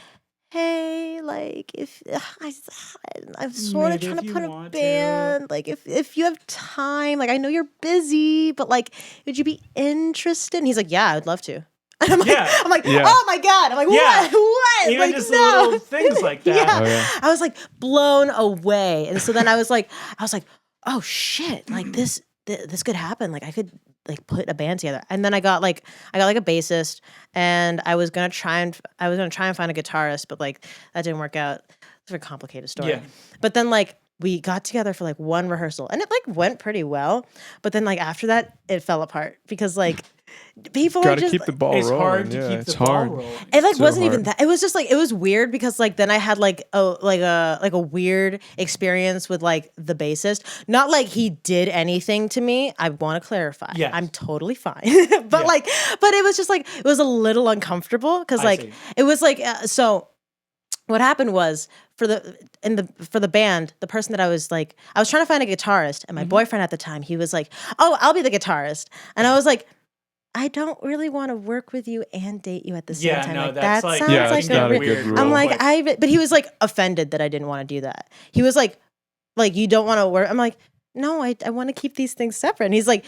hey, like if I'm sort of trying to put a band, like if you have time, like I know you're busy, but like would you be interested? And he's like, yeah, I'd love to. And I'm like, oh my god! I'm like, what? Even like, just little things like that. Yeah. Oh, yeah. I was like blown away, and so then I was like, oh shit! Like this could happen. Like I could like put a band together, and then I got like a bassist, and I was gonna try and find a guitarist, but like that didn't work out. It's a very complicated story. Yeah. But then like we got together for like one rehearsal, and it like went pretty well. But then like after that, it fell apart because like. People gotta are just keep the ball rolling. It's hard to keep the ball rolling. It like wasn't even that. It was just like it was weird because like then I had like a weird experience with like the bassist. Not like he did anything to me. I want to clarify. Yeah, I'm totally fine. But it was just like it was a little uncomfortable because like it was like so. What happened was for the band, the person that I was trying to find a guitarist, and my boyfriend at the time, he was like, "Oh, I'll be the guitarist," and I was like. I don't really want to work with you and date you at the same time. No, like, that's that sounds like a good rule. I'm like, but he was like offended that I didn't want to do that. He was like you don't want to work. I'm like, no, I want to keep these things separate. And he's like,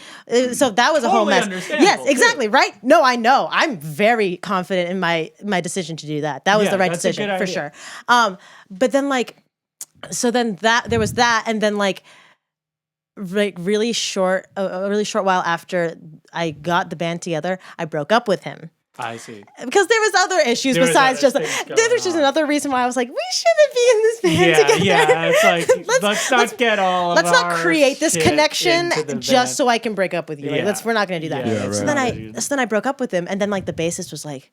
so that was a whole mess. Yes, exactly. Right. No, I know. I'm very confident in my decision to do that. That was the right decision for sure. But then like, so then there was that. And then like, a really short while after I got the band together, I broke up with him. I see. Because there was other issues besides just there's just another reason why I was like, we shouldn't be in this band together. Yeah, it's like let's not create this connection just so I can break up with you. Like, we're not gonna do that. Yeah, so then I broke up with him, and then like the bassist was like,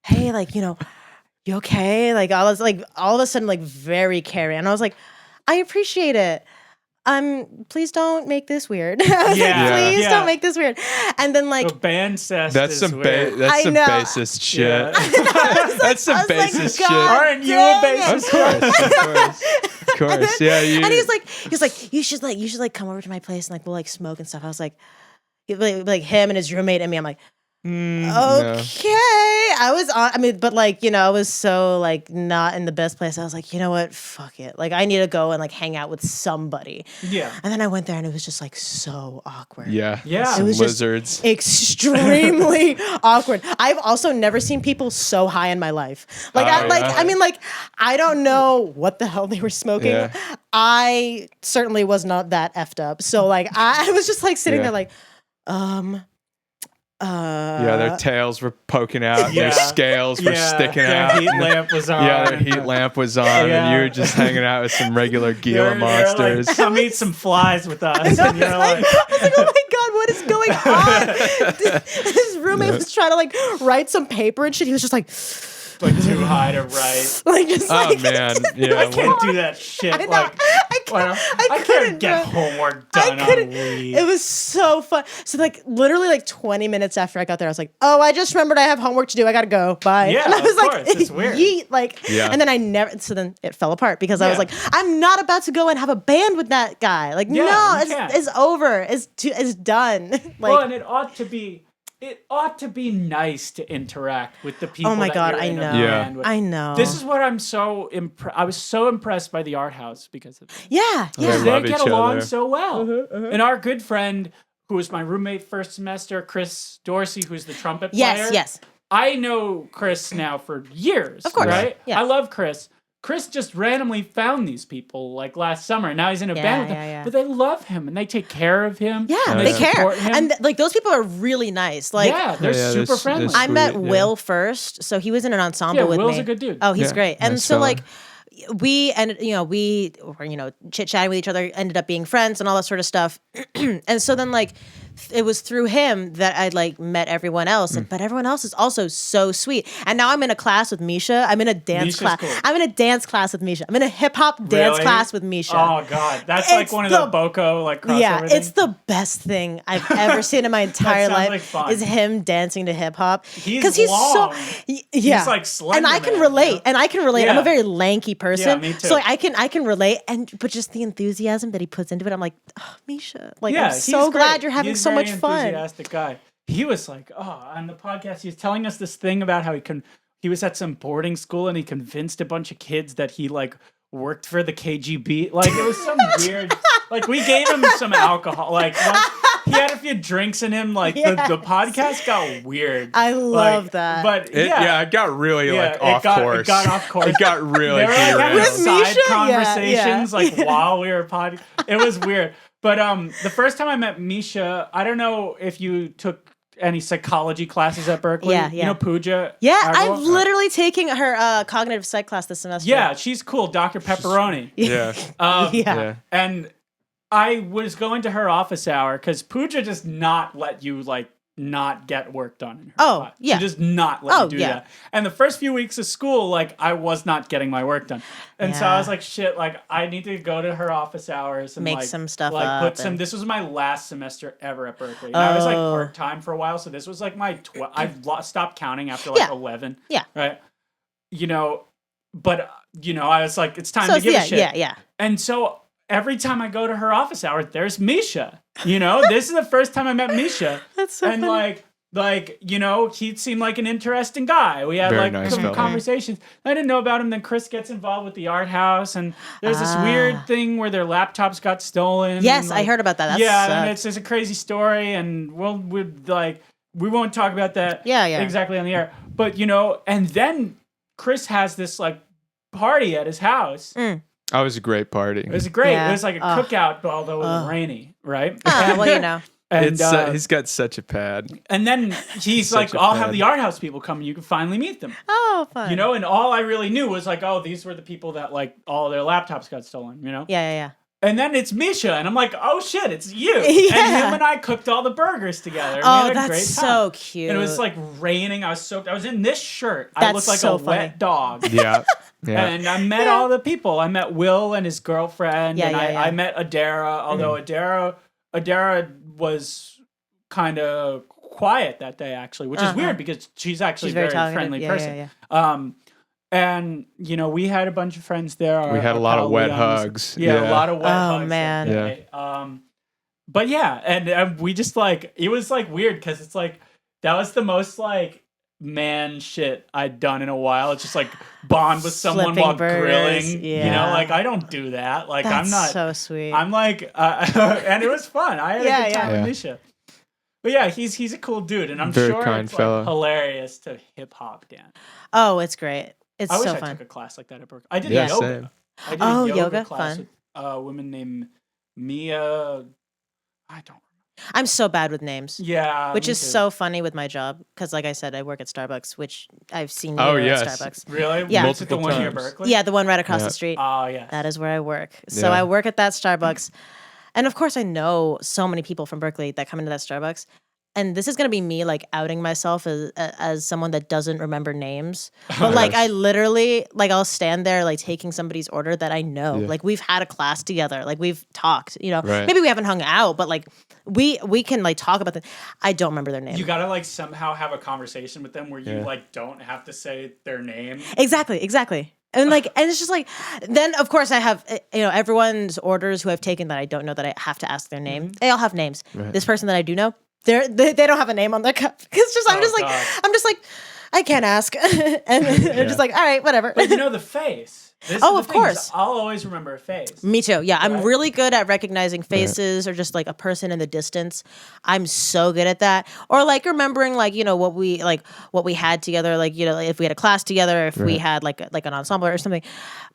hey, like, you know, you okay? Like all of a sudden like very caring. And I was like, I appreciate it. Please don't make this weird. Please don't make this weird. And then like band cess. That's some bassist shit. Yeah. That's some bassist shit. Aren't you a bassist? Of course. Yeah. And he was like, you should come over to my place and like we'll like smoke and stuff. I was like him and his roommate and me. I'm like, okay. I was on. I mean, but like, you know, I was so like not in the best place. I was like, you know what? Fuck it. Like, I need to go and like hang out with somebody. Yeah. And then I went there and it was just like so awkward. Yeah. Yeah. It was lizards. just extremely awkward. I've also never seen people so high in my life. Like, I mean, like, I don't know what the hell they were smoking. Yeah. I certainly was not that effed up. So like, I was just like sitting there like, yeah, their tails were poking out, their scales were sticking out. Their heat lamp was on. Yeah, their heat lamp was on, and you were just hanging out with some regular Gila monsters. Like, come eat some flies with us. And you're like, I was like, oh my God, what is going on? His roommate was trying to like write some paper and shit. He was just like too high to write. Like, just oh man, yeah, I can't do that shit. I know. Like, I couldn't get bro. homework done on leave. It was so fun. So like literally like 20 minutes after I got there, I was like, oh, I just remembered I have homework to do. I gotta go. Bye. Yeah, and I was of like, course. It's weird. Yeet. Like, Yeah. and then so then it fell apart because I was like, I'm not about to go and have a band with that guy. Like, no, it's over. It's done. Like, well, and it ought to be nice to interact with the people. oh my that God, you're I in a know. band with. I know. This is what I'm so I was so impressed by the art house because of this. Yeah. They They love get each along other. so well. And our good friend, who was my roommate first semester, Chris Dorsey, who's the trumpet player. Yes. I know Chris now for years. Of course. Right? Yeah. I love Chris. Chris just randomly found these people like last summer. And now he's in a band with them. Yeah. But they love him and they take care of him. Yeah, and they care. support him. And like those people are really nice. Like, yeah, they're super they're friendly. sweet. I met yeah. Will first, so he was in an ensemble Yeah, with Will's me. a good dude. Oh, he's Yeah, great. And nice so fella. like we were chit chatting with each other, ended up being friends and all that sort of stuff. And so then like it was through him that I like met everyone else, but everyone else is also so sweet. And now I'm in a class with Misha. I'm in a dance Misha's class. cool. I'm in a dance class with Misha. I'm in a hip hop dance Really? class with Misha. Oh God, that's like It's one of the- the Boko like crossover Yeah, things. it's the best thing I've ever seen in my entire sounds life. like fun. Is him dancing to hip hop He's he's long. yeah, He's like Slender and I can Man, relate, you know? and I can relate. I'm Yeah. a very lanky person, Yeah, me too. so like, I can relate, but just the enthusiasm that he puts into it, I'm like, oh, Misha, like I'm he's so glad great. you're having He's so a much very fun. Enthusiastic guy. He was like, on the podcast, he was telling us this thing about how he was at some boarding school and he convinced a bunch of kids that he like worked for the KGB. Like it was some weird. Like we gave him some alcohol. Like he had a few drinks in him. Like the podcast got weird. I love Like, that. But It got really like off course. It got off course. It got really They were like having With derailed. side Misha? Yeah, conversations yeah. like while we were potty. It was weird. But the first time I met Misha, I don't know if you took any psychology classes at Berkeley. Yeah. You know Pooja? Yeah, Agrawal? I'm literally taking her cognitive psych class this semester. Yeah, she's cool. Dr. Pepperoni. Yeah. yeah. And I was going to her office hour because Pooja does not let you like not get work done in her class. Yeah. She does not let you do yeah. that. And the first few weeks of school, like I was not getting my work done. And so I was like, shit, like I need to go to her office hours and Make like, some stuff like up put some and- this was my last semester ever at Berkeley. And I was like Oh. part-time for a while, so this was like my stopped counting after like Yeah. 11. Yeah. Right? But I was like, it's time So to give a shit. yeah. And so every time I go to her office hour, there's Misha. This is the first time I met Misha. That's so and funny. he seemed like an interesting guy. We had Very like nice some fella. conversations. I didn't know about him. Then Chris gets involved with the art house, and there's this weird thing where their laptops got stolen. Yes, and, I heard about that. That yeah, sucked. and it's a crazy story, and we won't talk about that. Yeah. Exactly on the air. But and then Chris has this like party at his house. That was a great party. It was great. Yeah. It was like a cookout, although it was rainy, right? Well, And, He's got such a pad. and then he's Such like, a I'll have fan. the art house people come and you can finally meet them. Oh, fun. And all I really knew was like, oh, these were the people that like all their laptops got stolen, Yeah. And then it's Misha, and I'm like, oh shit, it's you. Yeah. And him and I cooked all the burgers together. And we Oh, had a that's great so time. cute. And it was like raining. I was soaked. I was in this shirt. I That's looked like so a funny. wet dog. Yeah. Yeah. And I met all the people. I met Will and his girlfriend, Yeah, and yeah, yeah. I met Adara. Although Adara was kind of quiet that day, actually, which is weird because she's actually She's a very very talkative. friendly Yeah, person. yeah. And we had a bunch of friends there. We had a lot of wet hugs. Yeah, a Yeah. lot of wet Oh, hugs. man. that day. But yeah, and we just like it was like weird because it's like that was the most like man shit I'd done in a while. It's just like bond with someone Flipping while burgers, grilling. yeah. You know, like I don't do that. Like That's I'm not so sweet. I'm like and it was fun. I had a good time Yeah. with Misha. But yeah, he's a cool dude, and I'm Very sure kind it's fella. like hilarious to hip hop dance. Oh, it's great. It's I wish so I fun. took a class like that at Berkeley. I did Yeah, yoga. same. I did Oh, a yoga yoga? class Fun. with a woman named Mia. I don't. I'm so bad with names. Yeah, Which me is too. so funny with my job because, like I said, I work at Starbucks, which I've seen you Oh, at yes. Starbucks. Really. Yeah. Is it the Multiple one near times. Berkeley? Yeah, the one right across Yeah. the street. Oh yeah. That is where I work. So Yeah. I work at that Starbucks. And of course, I know so many people from Berkeley that come into that Starbucks. And this is going to be me like outing myself as someone that doesn't remember names. But like, I literally, like, I'll stand there like taking somebody's order that I know. Yeah. Like, we've had a class together. Like, we've talked, you know. Right. Maybe we haven't hung out, but like, we can like talk about I don't remember their name. You gotta like somehow have a conversation with them where you Yeah. like don't have to say their name. Exactly. And like, and it's just like, then of course I have, you know, everyone's orders who I've taken that I don't know that I have to ask their name. They all have names. Right. This person that I do know, they don't have a name on their cup. It's just, I'm just like, I can't ask. And they're just like, all right, whatever. But you know the face. This Oh, is the of thing, is course. I'll always remember a face. Me too. Yeah, I'm Right. really good at recognizing faces or just like a person in the distance. I'm so good at that. Or like remembering like, you know, what we had together, like, you know, if we had a class together, if we had like an ensemble or something.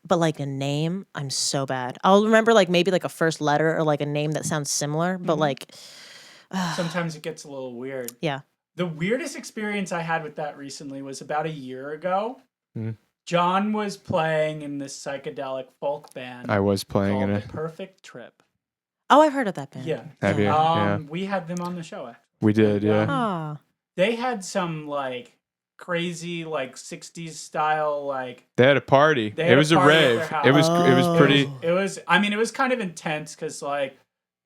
But like a name, I'm so bad. I'll remember like maybe like a first letter or like a name that sounds similar, but like Sometimes it gets a little weird. yeah. The weirdest experience I had with that recently was about a year ago. Mm. John was playing in this psychedelic folk band I was playing called in The it. Perfect Trip. Oh, I've heard of that band. Yeah. Have you? Yeah. We had them on the show, actually. We did, yeah. Oh. They had some like crazy like 60s style like They had a party. They had It a was a party at rave. their house. It was pretty. it was I mean it was kind of intense because like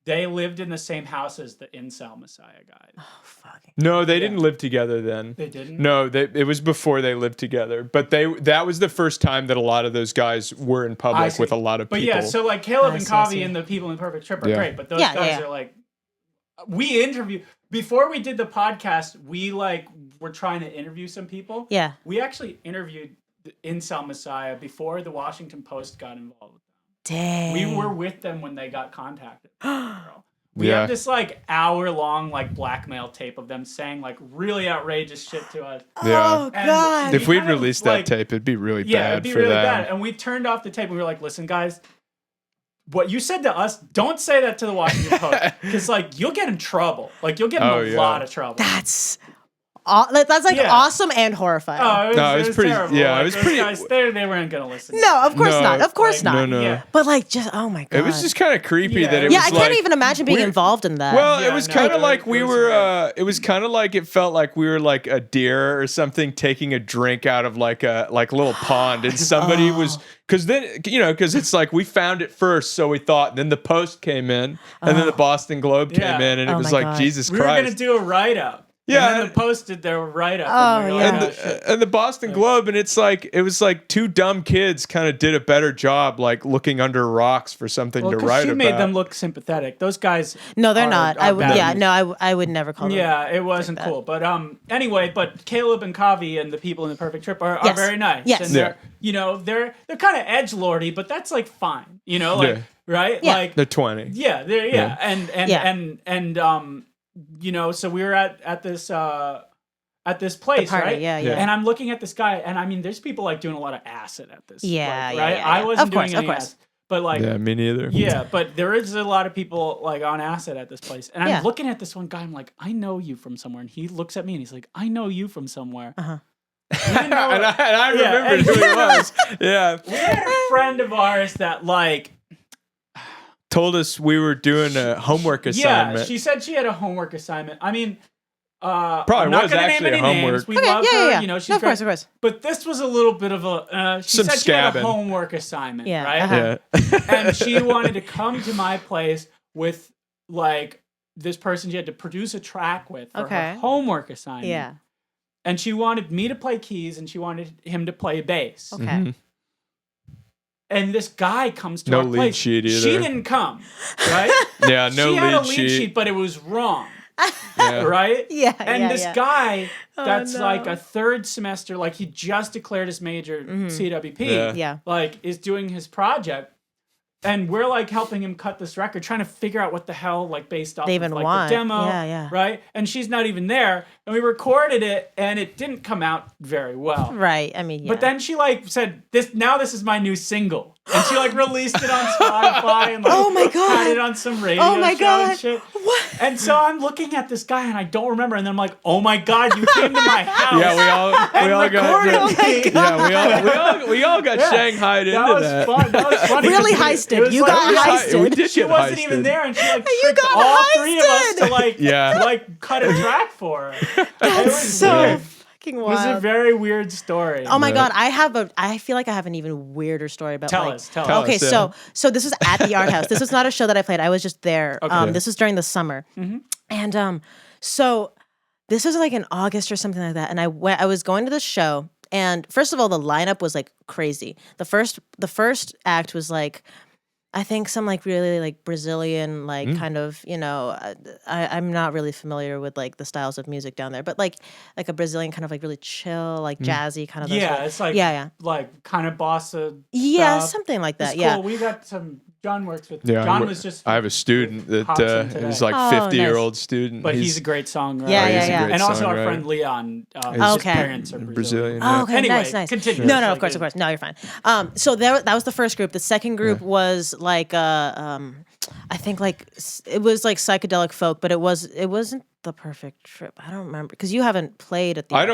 they lived in the same house as the Incel Messiah guys. Oh, fuck. No, they didn't live together then. They didn't? No, it was before they lived together. But that was the first time that a lot of those guys were in I public see. with a lot of But people. yeah, so like Caleb I and see, I Kavi see. and the people in Perfect Trip are Yeah. great, but those Yeah, guys yeah. are like we interview before we did the podcast, we like were trying to interview some people. Yeah. We actually interviewed the Incel Messiah before the Washington Post got involved with them. Dang. We were with them when they got contacted. We Yeah. have this like hour-long like blackmail tape of them saying like really outrageous shit to us. Yeah. Oh And god. If we'd kind of, released like- that tape, it'd be really Yeah, bad it'd be for really them. bad. And we turned off the tape and we were like, listen, guys, what you said to us, don't say that to the Washington Post. Because like you'll get in trouble. Like you'll get in a lot of trouble. That's like Yeah. awesome and horrifying. Oh, it was pretty- terrible. yeah, it Like, was those pretty- guys, they weren't gonna listen. No, of course No, not. Of course like, not. No. Yeah. But like, just oh my god. It was just kind of creepy Yeah. that it yeah, was I can't like, even imagine being we're- involved in that. Well, Yeah, it was no, kind of it like was we were. It was kind of like it felt like we were like a deer or something taking a drink out of like a little pond, and somebody was because it's like we found it first, so we thought. And then the Post came in, and then the Boston Globe came Yeah. in, and it Oh was my like God. Jesus We were Christ. gonna do a write-up. Yeah, And then the Post did their write-up. Oh, and we were yeah. like, and, shit. and the Boston Globe, and it was like two dumb kids kind of did a better job, like looking under rocks for something Well, to 'cause write she about. made them look sympathetic. Those guys. no, they're are- not. are I would. bad. Yeah, no, I would never call them. Yeah, it wasn't that. cool. But anyway, but Caleb and Kavi and the people in the Perfect Trip are Yes. very nice. Yes. And Yeah. they're kind of edgelordy, but that's like fine. You know, like Yeah. right? Yeah. Like They're 20. yeah, they're Yeah. and you know, so we were at this place, party, right? yeah. And I'm looking at this guy, and I mean, there's people like doing a lot of acid at this. Yeah, like, yeah, right? yeah, I yeah. wasn't Of course, doing any of course. acid, but like Yeah, me neither. yeah, but there is a lot of people like on acid at this place. And I'm Yeah. looking at this one guy, I'm like, I know you from somewhere. And he looks at me and he's like, I know you from somewhere. Uh-huh. and I Yeah, remembered and- who he was. Yeah. We had a friend of ours that like Told us we were doing a homework assignment. yeah, she said she had a homework assignment. I mean Probably I'm not was gonna actually name a any names. homework. We Okay, love her, yeah. you know, she's No, of great. course, of course. But this was a little bit of a she Some said she had a scabbing. homework assignment, Yeah, right? uh-huh. Yeah. And she wanted to come to my place with like this person she had to produce a track with for Okay. her homework assignment. Yeah. And she wanted me to play keys and she wanted him to play bass. Okay. Mhm. And this guy comes to No our lead place. sheet either. She didn't come, right? Yeah, no she had a lead lead sheet. sheet, but it was wrong. right? Yeah. And this yeah. guy that's no. like a third semester, like he just declared his major CWP, Yeah. like is doing his project. And we're like helping him cut this record, trying to figure out what the hell, like based off They of even like want. the demo, Yeah. right? And she's not even there. And we recorded it, and it didn't come out very well. Right. I mean, yeah. But then she like said, "This is my new single," and she like released it on Spotify and like Oh my God. had it on some radio Oh my show God. and shit. What? And so I'm looking at this guy, and I don't remember. And then I'm like, "Oh my God, you came to my house!" Yeah, we all got. recorded me. Yeah, we all got shanghaied That into was that. fun. That was funny. Really It heisted. was You like- got we got- heisted. We did She get wasn't heisted. even there, and she like tricked got all three of us to heisted. like Yeah. like cut a track for her. It That's was so weird. fucking It was a wild. very weird story. Oh my Right. God, I feel like I have an even weirder story about Tell like, us. Tell Okay, us. yeah. so this was at the art house. This was not a show that I played. I was just there. Okay. This was during the summer. And so this was like in August or something like that. And I was going to this show, and first of all, the lineup was like crazy. The first act was like, I think some like really like Brazilian like kind of, I'm not really familiar with like the styles of music down there, but like a Brazilian kind of like really chill, like jazzy kind of. those Yeah, really- it's like yeah. like kind of bossa. Yeah, stuff. something like that. It's Yeah. cool. We got some. John works with. Yeah, John was just. I have a student that Hops in today. is like Oh, 50-year-old student. But he's a great songwriter. Yeah, he's yeah. a great And also our songwriter. friend Leon. His Okay. parents are Brazilian. Yeah. Oh, okay, Anyway, nice. continue. No, It's of like course. No, you're fine. So that was the first group. The second group was like I think like it was like psychedelic folk, but it wasn't the perfect trip. I don't remember because you haven't played at the. I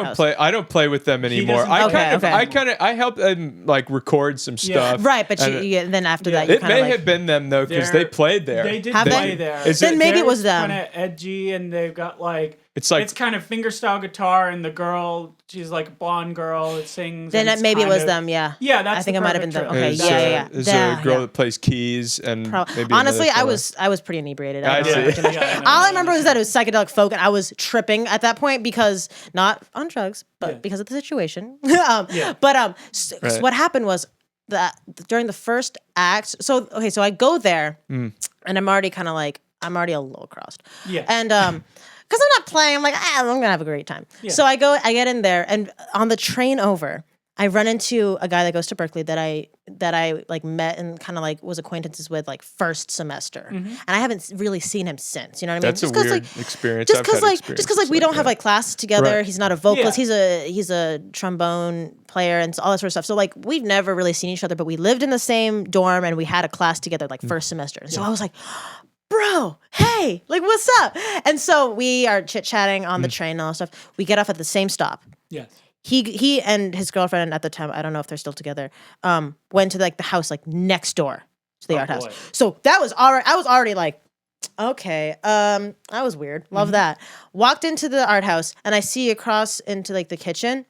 don't play with them anymore. doesn't play. I helped them like record some stuff. Right, but then after that, you It kind may of like, have been them though because they played there. They did Have play they? there. Is Then it- maybe it was them. Kind of edgy, and they've got like It's kind of fingerstyle guitar, and the girl, she's like a blonde girl that sings. Then and it's maybe it kind was of- them. Yeah. Yeah, that's. I think the it might have been perfect them. trip. Okay, There's yeah. There's Yeah, a girl yeah. that plays keys and maybe Honestly, another fella. I was pretty inebriated. I I don't remember see. too much. Yeah, I know. All I remember was that it was psychedelic folk, and I was tripping at that point because not on drugs, but because of the situation. But so Right. what happened was that during the first act. So I go there, and I'm already kind of like I'm already a little crossed. Yeah. And because I'm not playing, I'm like I'm gonna have a great time. Yeah. So I get in there, and on the train over, I run into a guy that goes to Berkeley that I like met and kind of like was acquaintances with like first semester, and I haven't really seen him since. You know what I mean? That's a Just 'cause, weird like, experience. just I've because had like experiences we don't like have that. like classes together. Right. He's not a vocalist. Yeah. He's a trombone player and all that sort of stuff. So like we've never really seen each other, but we lived in the same dorm and we had a class together like first semester. And so I was like, bro, hey, like what's up? And so we are chit chatting on the train and all that stuff. We get off at the same stop. Yes. He and his girlfriend at the time, I don't know if they're still together, went to like the house like next door to the art house. boy. So that was already I was already like, okay, that was weird. Love that. Walked into the art house and I see across into like the kitchen,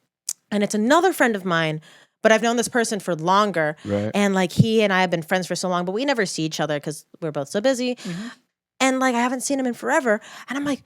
and it's another friend of mine, but I've known this person for longer. Right. And like he and I have been friends for so long, but we never see each other because we're both so busy. And like I haven't seen him in forever. And I'm like,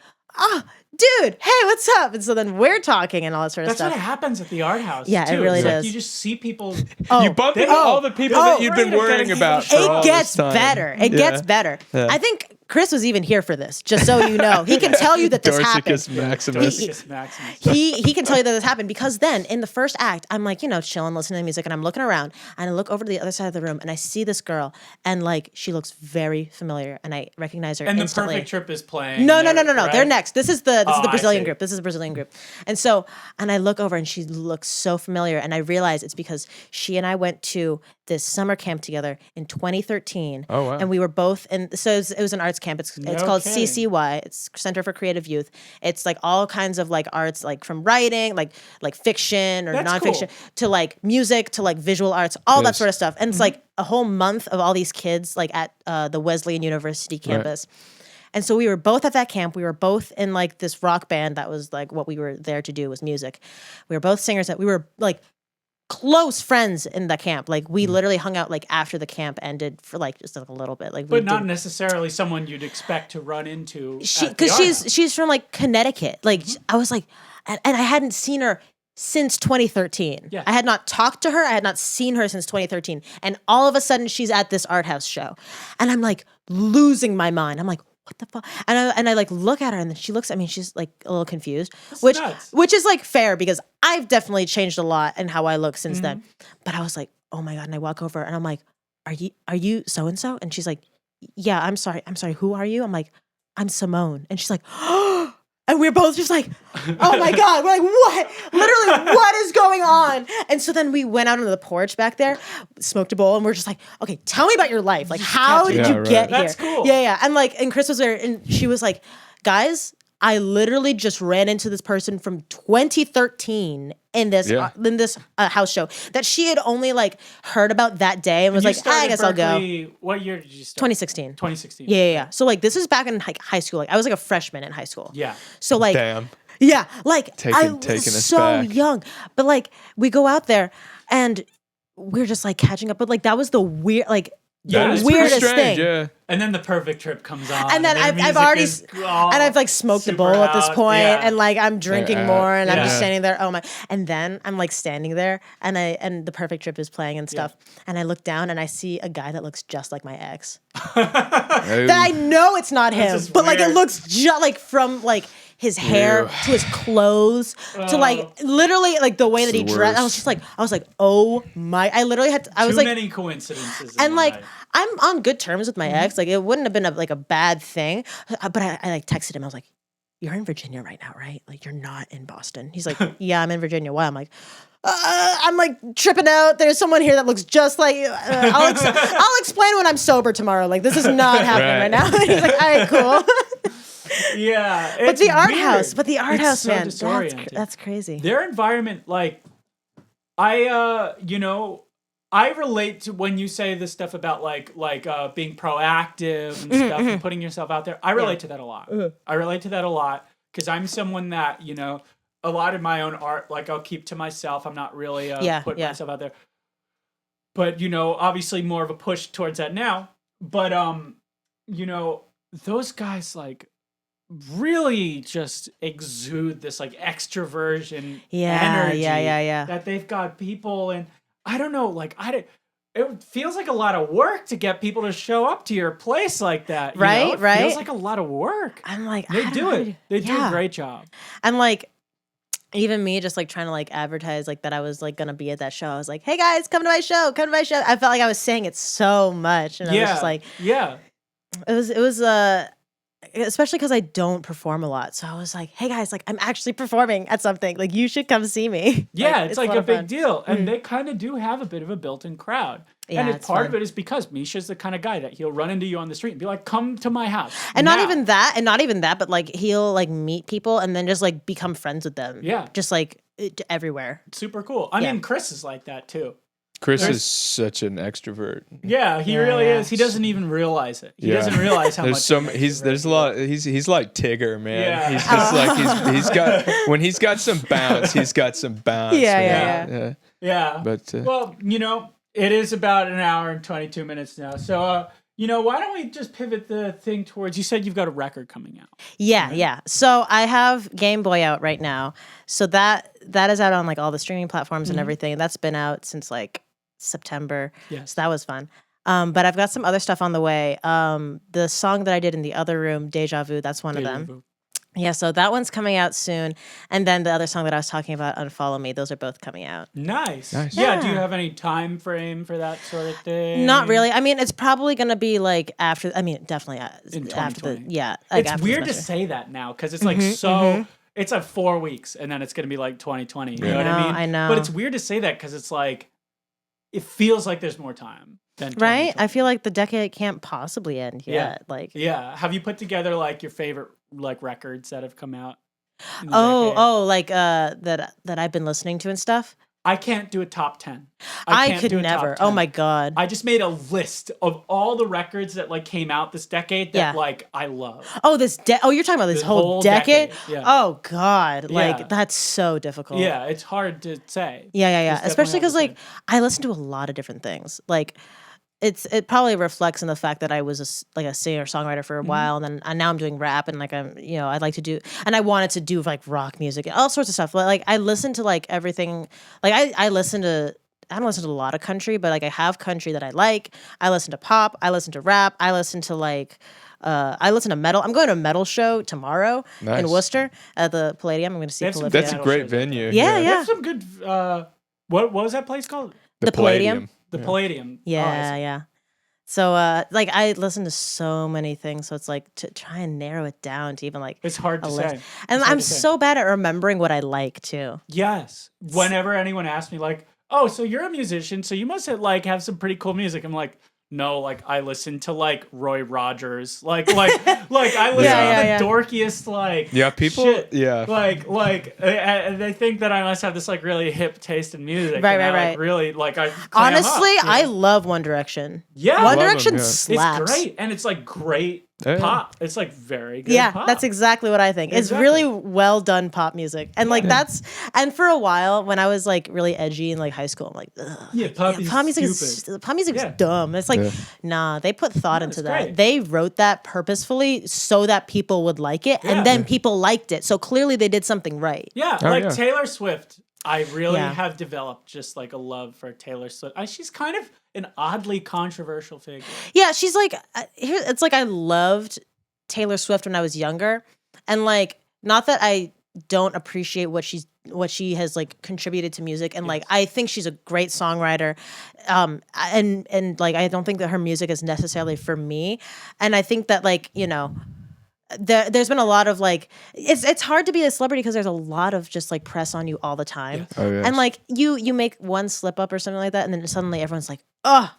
dude, hey, what's up? And so then we're talking and all that sort of That's stuff. what happens at the art house. Yeah, it too. really It's like does. you just see people. You bump into all the people that you've been right, worrying it about for all It this gets time. better. It Yeah. gets better. I think Chris was even here for this, just so you know. He can tell you that this Dorsicus happened. Maximus. Dorsicus Maximus. He can tell you that this happened because then in the first act, I'm like, chilling, listening to music, and I'm looking around and I look over to the other side of the room and I see this girl and like she looks very familiar and I recognize her And the instantly. Perfect Trip is playing. No. Right? They're next. This is the I Brazilian see. group. This is the Brazilian group. And I look over and she looks so familiar. And I realize it's because she and I went to this summer camp together in 2013. Oh, wow. And we were both so it was an arts camp. It's called kidding. CCY. It's Center for Creative Youth. It's like all kinds of like arts, like from writing, like fiction or That's nonfiction cool. to like music to like visual arts, all that Yes. sort of stuff. And it's like a whole month of all these kids like at the Wesleyan University campus. And so we were both at that camp. We were both in like this rock band that was like what we were there to do was music. We were both singers that we were like close friends in the camp. Like we literally hung out like after the camp ended for like just like a little bit. Like, But not necessarily someone you'd expect to run into. because she's from like Connecticut. Like I was like, and I hadn't seen her since 2013. Yeah. I had not talked to her. I had not seen her since 2013. And all of a sudden she's at this art house show. And I'm like losing my mind. I'm like, what the fuck? And I like look at her, and then she looks at me, and she's like a little confused, That's which nuts. is like fair because I've definitely changed a lot in how I look since then. But I was like, oh my God. And I walk over and I'm like, are you so-and-so? And she's like, yeah, I'm sorry. Who are you? I'm like, I'm Simone. And she's like, oh, and we're both just like, oh my God. We're like, what? Literally, what is going on? And so then we went out onto the porch back there, smoked a bowl, and we're just like, okay, tell me about your life. Like, how did you get here? That's cool. Yeah. And Chris was there, and she was like, guys, I literally just ran into this person from 2013 in this house show that she had only like heard about that day and was like, I guess Berkeley, I'll go. What year did you start? 2016. 2016. Yeah. So like this is back in like high school. Like I was like a freshman in high school. Yeah. So like, Damn. yeah, like I Taking was us so back. young, but like we go out there and we're just like catching up. But like that was the weird, like That the is pretty weirdest strange, thing. Yeah. And then the perfect trip comes on. And then their I've music already is and I've like smoked a super bowl at this out. point, Yeah. and like I'm drinking Yeah. more, and I'm just Yeah. standing there. Oh my! And then I'm like standing there, and the perfect trip is playing and stuff. And I look down and I see a guy that looks just like my ex. That I know it's not him, just but like it weird. looks just like from like his hair Ew. to his clothes to like literally like the way that he the dressed. I was worst. just like, oh my! I literally had. I was Too like, many coincidences. in and one like night. I'm on good terms with my ex. Like it wouldn't have been a bad thing. But I like texted him. I was like, "You're in Virginia right now, right? Like you're not in Boston." He's like, "Yeah, I'm in Virginia. Why?" I'm like, "I'm like tripping out. There's someone here that looks just like you. I'll explain when I'm sober tomorrow. Like this is not happening right now." And he's like, "All right, cool." Yeah. But it's the art weird. house, It's man, so that's disorienting. that's crazy. Their environment, like, I relate to when you say this stuff about like being proactive and stuff and putting yourself out there. I relate to that a lot. I relate to that a lot because I'm someone that, a lot of my own art, like I'll keep to myself. I'm not really putting myself out there. But, obviously more of a push towards that now. But, those guys like really just exude this like extroversion energy that they've got people, and I don't know, like it feels like a lot of work to get people to show up to your place like that. Right. It feels like a lot of work. I'm like, They I don't do know how to it. They do a great job. And like even me just like trying to like advertise like that I was like gonna be at that show. I was like, hey guys, come to my show. I felt like I was saying it so much. And I was just like, it was especially because I don't perform a lot. So I was like, hey guys, like I'm actually performing at something. Like you should come see me. Yeah, it's like a big fun. deal. And they kind of do have a bit of a built-in crowd. Yeah, and it's part fun. of it is because Misha's the kind of guy that he'll run into you on the street and be like, come to my house. And now. not even that, but like he'll like meet people and then just like become friends with them. Yeah. Just like everywhere. Super cool. I mean, Chris is like that too. Chris is such an extrovert. Yeah, he really is. He doesn't even realize it. He doesn't realize how there's much. There's a lot. He's like Tigger, man. Yeah. He's just like he's got when he's got some bounce, he's got some bounce. man. Yeah. But well, it is about an hour and 22 minutes now. So, why don't we just pivot the thing towards? You said you've got a record coming out. Yeah. So I have Game Boy out right now. So that is out on like all the streaming platforms and everything. That's been out since like September. Yes. So that was fun. But I've got some other stuff on the way. The song that I did in the other room, Deja Vu, that's one of them. Yeah, so that one's coming out soon. And then the other song that I was talking about, Unfollow Me, those are both coming out. Nice. Yeah. Do you have any time frame for that sort of thing? Not really. I mean, it's probably going to be like after, definitely In after 2020. like It's after weird the to semester. say that now because it's like it's like 4 weeks and then it's going to be like 2020. You know what I mean? I know. But it's weird to say that because it's like, it feels like there's more time than Right? 2020. I feel like the decade can't possibly end yet. Like, Yeah. Have you put together like your favorite like records that have come out? in the decade? like that I've been listening to and stuff. I can't do a top 10. I can't could do a top never. 10. Oh my god. I just made a list of all the records that like came out this decade that like I love. Oh, you're talking about this whole decade? Yeah. Oh god. Yeah. Like that's so difficult. Yeah, it's hard to say. Yeah. It's Especially definitely because like I listen to a lot of different things. Like it probably reflects in the fact that I was a singer songwriter for a while, and then now I'm doing rap, and like I'd like to do, and I wanted to do like rock music and all sorts of stuff. Like I listen to like everything. Like I don't listen to a lot of country, but like I have country that I like. I listen to pop. I listen to rap. I listen to like I listen to metal. I'm going to a metal show tomorrow Nice. in Worcester at the Palladium. I'm going to see Polyphia. That's a great venue. Yeah. They have some good. What was that place called? The Palladium. The Palladium. Yeah. So like I listen to so many things, so it's like to try and narrow it down to even like It's hard to say. And I'm so bad at remembering what I like too. Yes. Whenever anyone asks me like, "Oh, so you're a musician, so you must have some pretty cool music." I'm like, no, like I listen to like Roy Rogers, like I listen to the dorkiest people shit. Yeah, and they think that I must have this like really hip taste in music. Right. Like, really, like I honestly, up, I love One Direction. Yeah, One Direction slaps. It's great, and it's like great pop. It's like very good. Yeah, pop. that's exactly what I think. It's really well done pop music, and like that's and for a while when I was like really edgy in like high school, I'm like, ugh, pop music is dumb. It's like, nah, they put thought into that. Great. They wrote that purposefully so that people would like it, and then people liked it. So clearly they did something right. Yeah, Taylor Swift. I really have developed just like a love for Taylor Swift. She's kind of an oddly controversial figure. Yeah, she's like, it's like I loved Taylor Swift when I was younger, and like not that I don't appreciate what she has like contributed to music, and like I think she's a great songwriter, and like I don't think that her music is necessarily for me, and I think that like there's been a lot of like it's hard to be a celebrity because there's a lot of just like press on you all the time. And like you make one slip up or something like that, and then suddenly everyone's like, oh,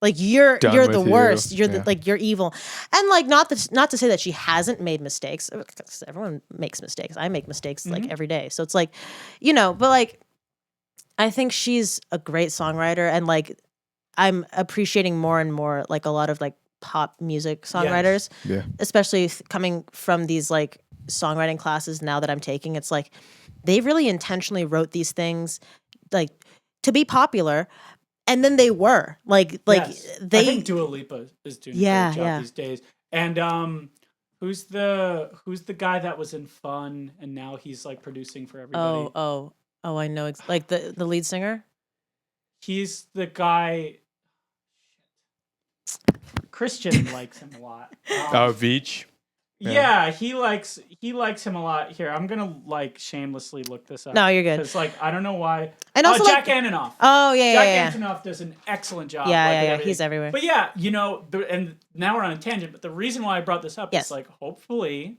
like you're the worst, you're the, like you're evil. And like not to say that she hasn't made mistakes, because everyone makes mistakes. I make mistakes like every day, so it's like but like I think she's a great songwriter, and like I'm appreciating more and more like a lot of like pop music songwriters, especially coming from these like songwriting classes now that I'm taking. It's like they really intentionally wrote these things like to be popular, and then they were like I think Dua Lipa is doing a great job these days. And who's the guy that was in Fun and now he's like producing for everybody? Oh, I know, like the lead singer. He's the guy. Christian likes him a lot. Veach. Yeah, he likes him a lot. Here, I'm gonna like shamelessly look this up. No, you're good. Because like I don't know why. And also Jack Antonoff. Oh Jack Antonoff does an excellent job. Yeah, he's everywhere. But yeah, and now we're on a tangent. But the reason why I brought this up is like hopefully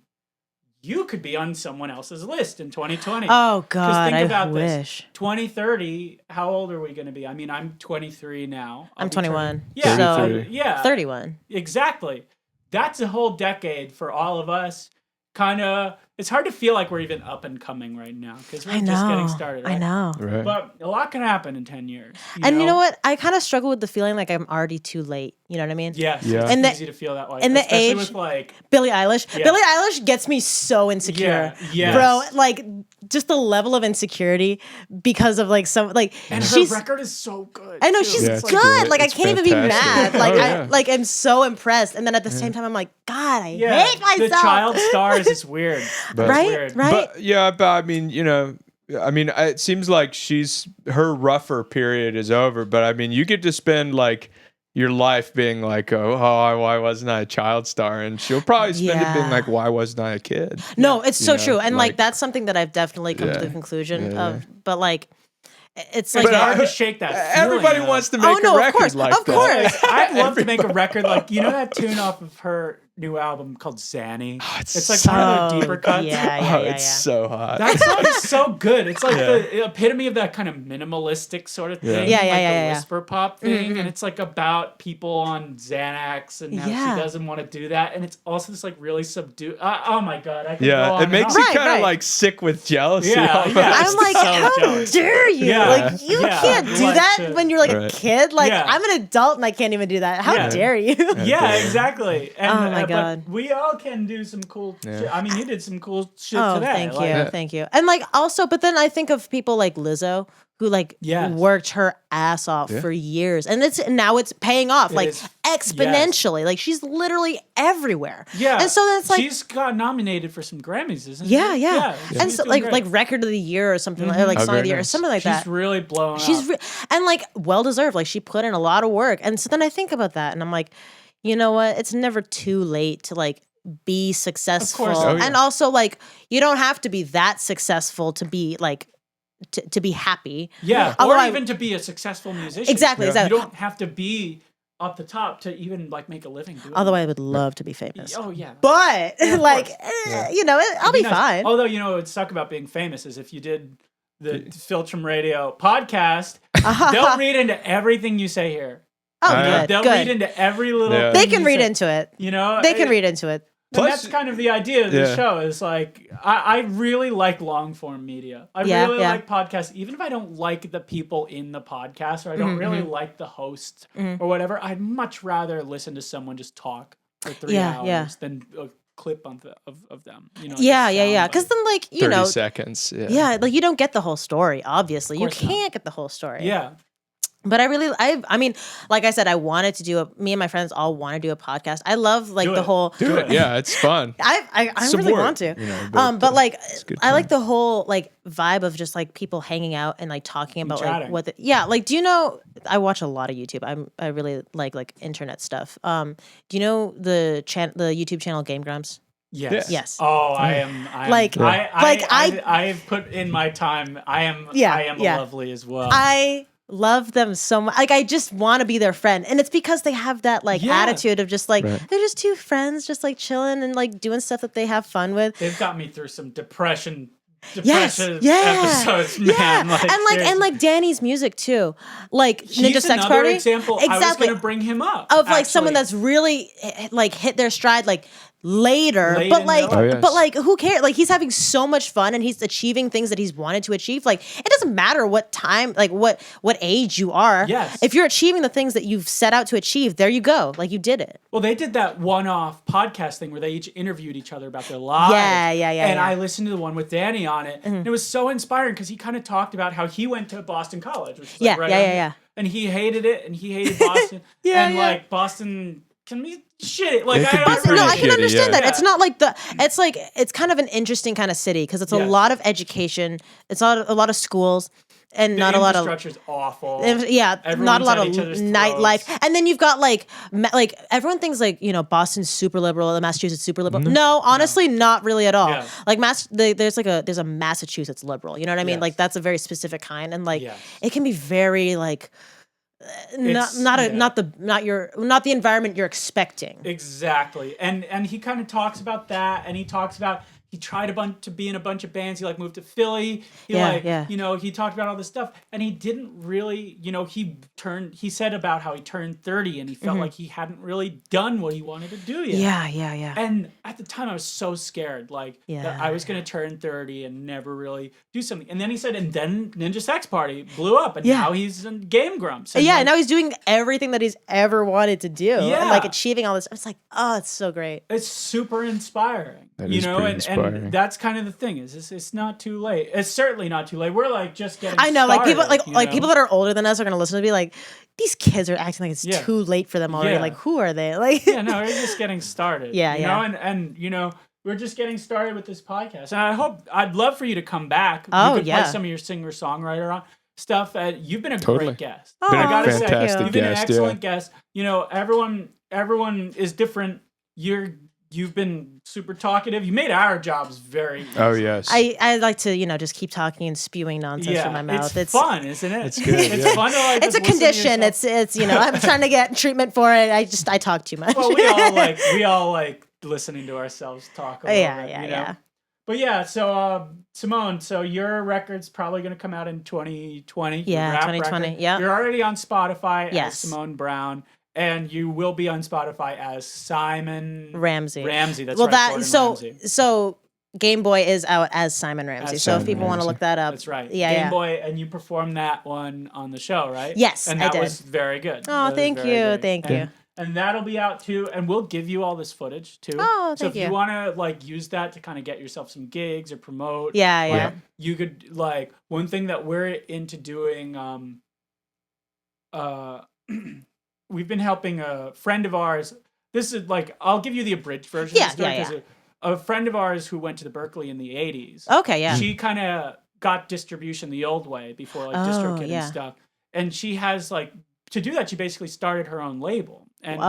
you could be on someone else's list in 2020. Oh God, think about I wish. This. 2030. How old are we going to be? I mean, I'm 23 now. I'm 21. Yeah, so 31. Exactly. That's a whole decade for all of us. Kind of, it's hard to feel like we're even up and coming right now because we're just getting started. Right? I know. Right. But a lot can happen in 10 years. You know what? I kind of struggle with the feeling like I'm already too late. You know what I mean? Yeah. It's easy to feel that way. In the especially age with like Billie Eilish. Yeah. Billie Eilish gets me so insecure. Yeah. Bro, like just the level of insecurity because of like some like and her record is so good. I know too. she's good. Like I can't even be mad. Like I'm so impressed. And then at the same time I'm like, God, I hate myself. The child stars is weird. Right? But I mean, it seems like her rougher period is over, but I mean, you get to spend like your life being like, why wasn't I a child star? And she'll probably spend it being like, why wasn't I a kid? No, it's so true. And like that's something that I've definitely come to the conclusion of. But like, it's like hard to shake that feeling. Everybody wants to make a record like that. Of course. I'd love to make a record like, that tune off of her new album called Zanny. Oh, it's like one of the deeper cuts. It's so hot. That song is so good. It's like the epitome of that kind of minimalistic sort of thing. The whisper pop thing. Mm-hmm. And it's like about people on Xanax and how she doesn't want to do that. And it's also this like really subdued. Oh my God. I can go on it makes you kind of like sick with jealousy. I'm like, how dare you? Yeah. Like you can't do that when you're like a kid. Like I'm an adult and I can't even do that. How dare you? Yeah, exactly. And, oh my God. But we all can do some cool shit. I mean, you did some cool shit Thank today. you. Thank you. And like also, but then I think of people like Lizzo who like worked her ass off for years. And now it's paying off exponentially. Yes. Like she's literally everywhere. Yeah. And so that's like she's got nominated for some Grammys, isn't she? Yeah. And so like record of the year or something or like song of the year or something like that. She's really blowing up. And like well deserved. Like she put in a lot of work. And so then I think about that and I'm like, you know what? It's never too late to like be successful. Of course. Oh, yeah. And also like you don't have to be that successful to be like to be happy. Yeah. Although Or even to be a successful musician. Exactly, exactly. You don't have to be up the top to even like make a living doing Although it. I would love to be famous. Oh yeah. But of like course. you know, I'll be nice. fine. Although, you know, what would suck about being famous is if you did the Filtrum Radio podcast, they'll read into everything you say here. Oh, good. They'll good. read into every little Yeah. thing They can you read say. into it. You know? They can read into it. And Plus- that's kind of the idea of the Yeah. show is like, I really like long form media. I Yeah, really yeah. like podcasts. Even if I don't like the people in the podcast or I don't really like the host or whatever, I'd much rather listen to someone just talk for 3 Yeah, hours yeah. than a clip of them. You know, Yeah, just yeah, yeah. sound Because bite. then, like, you 30 know, seconds. Yeah. yeah, like you don't get the whole story. Obviously, you course not. can't get the whole story. Yeah. But I mean, like I said, I wanted to do me and my friends all want to do a podcast. I love like Do the it. whole. Do it. Yeah, it's fun. I Some really work, want to. you know, but like good I like fun. the whole like vibe of just like people hanging out and like talking about like chatting. what. Like, do you know? I watch a lot of YouTube. I really like internet stuff. Do you know the YouTube channel Game Grumps? Yes. Yes. Oh, I am Like- I've put in my time. I am Yeah. lovely as well. I love them so much. Like I just want to be their friend, and it's because they have that like Yeah. attitude of just like Right. they're just two friends, just like chilling and like doing stuff that they have fun with. They've got me through some depression Yes, episodes, yeah, man. Like, and seriously. like Danny's music too, like He's Ninja Sex another Party. example. I was Exactly. going to bring him up Of like someone actually. that's really like hit their stride like later, Late but in like their life. Oh, yes. but like who cares? Like he's having so much fun and he's achieving things that he's wanted to achieve. Like it doesn't matter what time, like what age you are. Yes. If you're achieving the things that you've set out to achieve, there you go. Like you did it. Well, they did that one-off podcast thing where they each interviewed each other about their lives. Yeah. And yeah. I listened to the one with Danny on it, and it was so inspiring because he kind of talked about how he went to Boston College, which is Yeah, like right yeah, on yeah, here, yeah. and he hated it, and he hated Boston, Yeah, and yeah. like Boston can be shit. Like It could be I pretty No, I can shitty, understand yeah. that. It's not like it's like it's kind of an interesting kind of city because it's a Yes. lot of education. It's not a lot of schools and the not a lot of infrastructure's awful. yeah, Everyone's not a lot at of each other's nightlife. throats. And then you've got like everyone thinks like Boston's super liberal, Massachusetts super liberal. No, honestly, not really at all. Yeah. Like there's a Massachusetts liberal. You know what I mean? Yes. Like that's a very specific kind, and like Yes. it can be very like It's- not yeah. not the environment you're expecting. Exactly. And he kind of talks about that, and he talks about he tried to be in a bunch of bands. He like moved to Philly. He he talked about all this stuff, and he didn't really, he said about how he turned 30 and he felt like he hadn't really done what he wanted to do yet. Yeah. And at the time I was so scared, like that I was going to turn 30 and never really do something. And then he said, and then Ninja Sex Party blew up, and now he's in Game Grumps. And Yeah, like, now he's doing everything that he's ever wanted to do. Yeah. And like achieving all this. It's like, oh, it's so great. it's super inspiring. That you is know, pretty and inspiring. that's kind of the thing is it's not too late. It's certainly not too late. We're like just getting I know, like people started, like people that are older than us are gonna listen to be like, these kids are acting like it's Yeah. too late for them already. Yeah. Like, who are they? Like yeah, no, we're just getting started. Yeah, you yeah. know, and we're just getting started with this podcast. And I'd love for you to come back. Oh, you could yeah. play some of your singer-songwriter stuff. You've been a Totally. great guest. Oh, Been a I gotta say, fantastic you've been an guest, excellent guest. You know, everyone is different. You've been super talkative. You made our jobs very easy. Oh yes. I like to, just keep talking and spewing nonsense from my mouth. It's fun, isn't it? It's good, It's yeah. fun to like. It's a just listen to condition. yourself. I'm trying to get treatment for it. I talk too much. Well, we all like listening to ourselves talk. A little bit, you know? yeah. But yeah, so Simone, so your record's probably going to come out in 2020. your Yeah, rap 2020, record. yeah. You're already on Spotify as Yes. Simone Brown, and you will be on Spotify as Simon Ramsey. Ramsey, that's Well, right. Gordon Ramsay. so Game Boy is out as Simon Ramsey. As So if Simon people want to Ramsey. look that up, That's right. Yeah, Game yeah. Boy, and you performed that one on the show, right? Yes, and I that did. was very good. Oh, That was thank very you, good. thank you. And that'll be out too, and we'll give you all this footage too. Oh, so thank if you you. want to like use that to kind of get yourself some gigs or promote, Yeah, like, yeah. you could like one thing that we're into doing. We've been helping a friend of ours. This is like I'll give you the abridged version. Yeah, of the story, yeah, 'cause A friend of ours who went to the Berkeley in the 80s. Okay, yeah. She kind of got distribution the old way before like Oh, DistroKid yeah. and stuff. And she has like to do that. She basically started her own label, And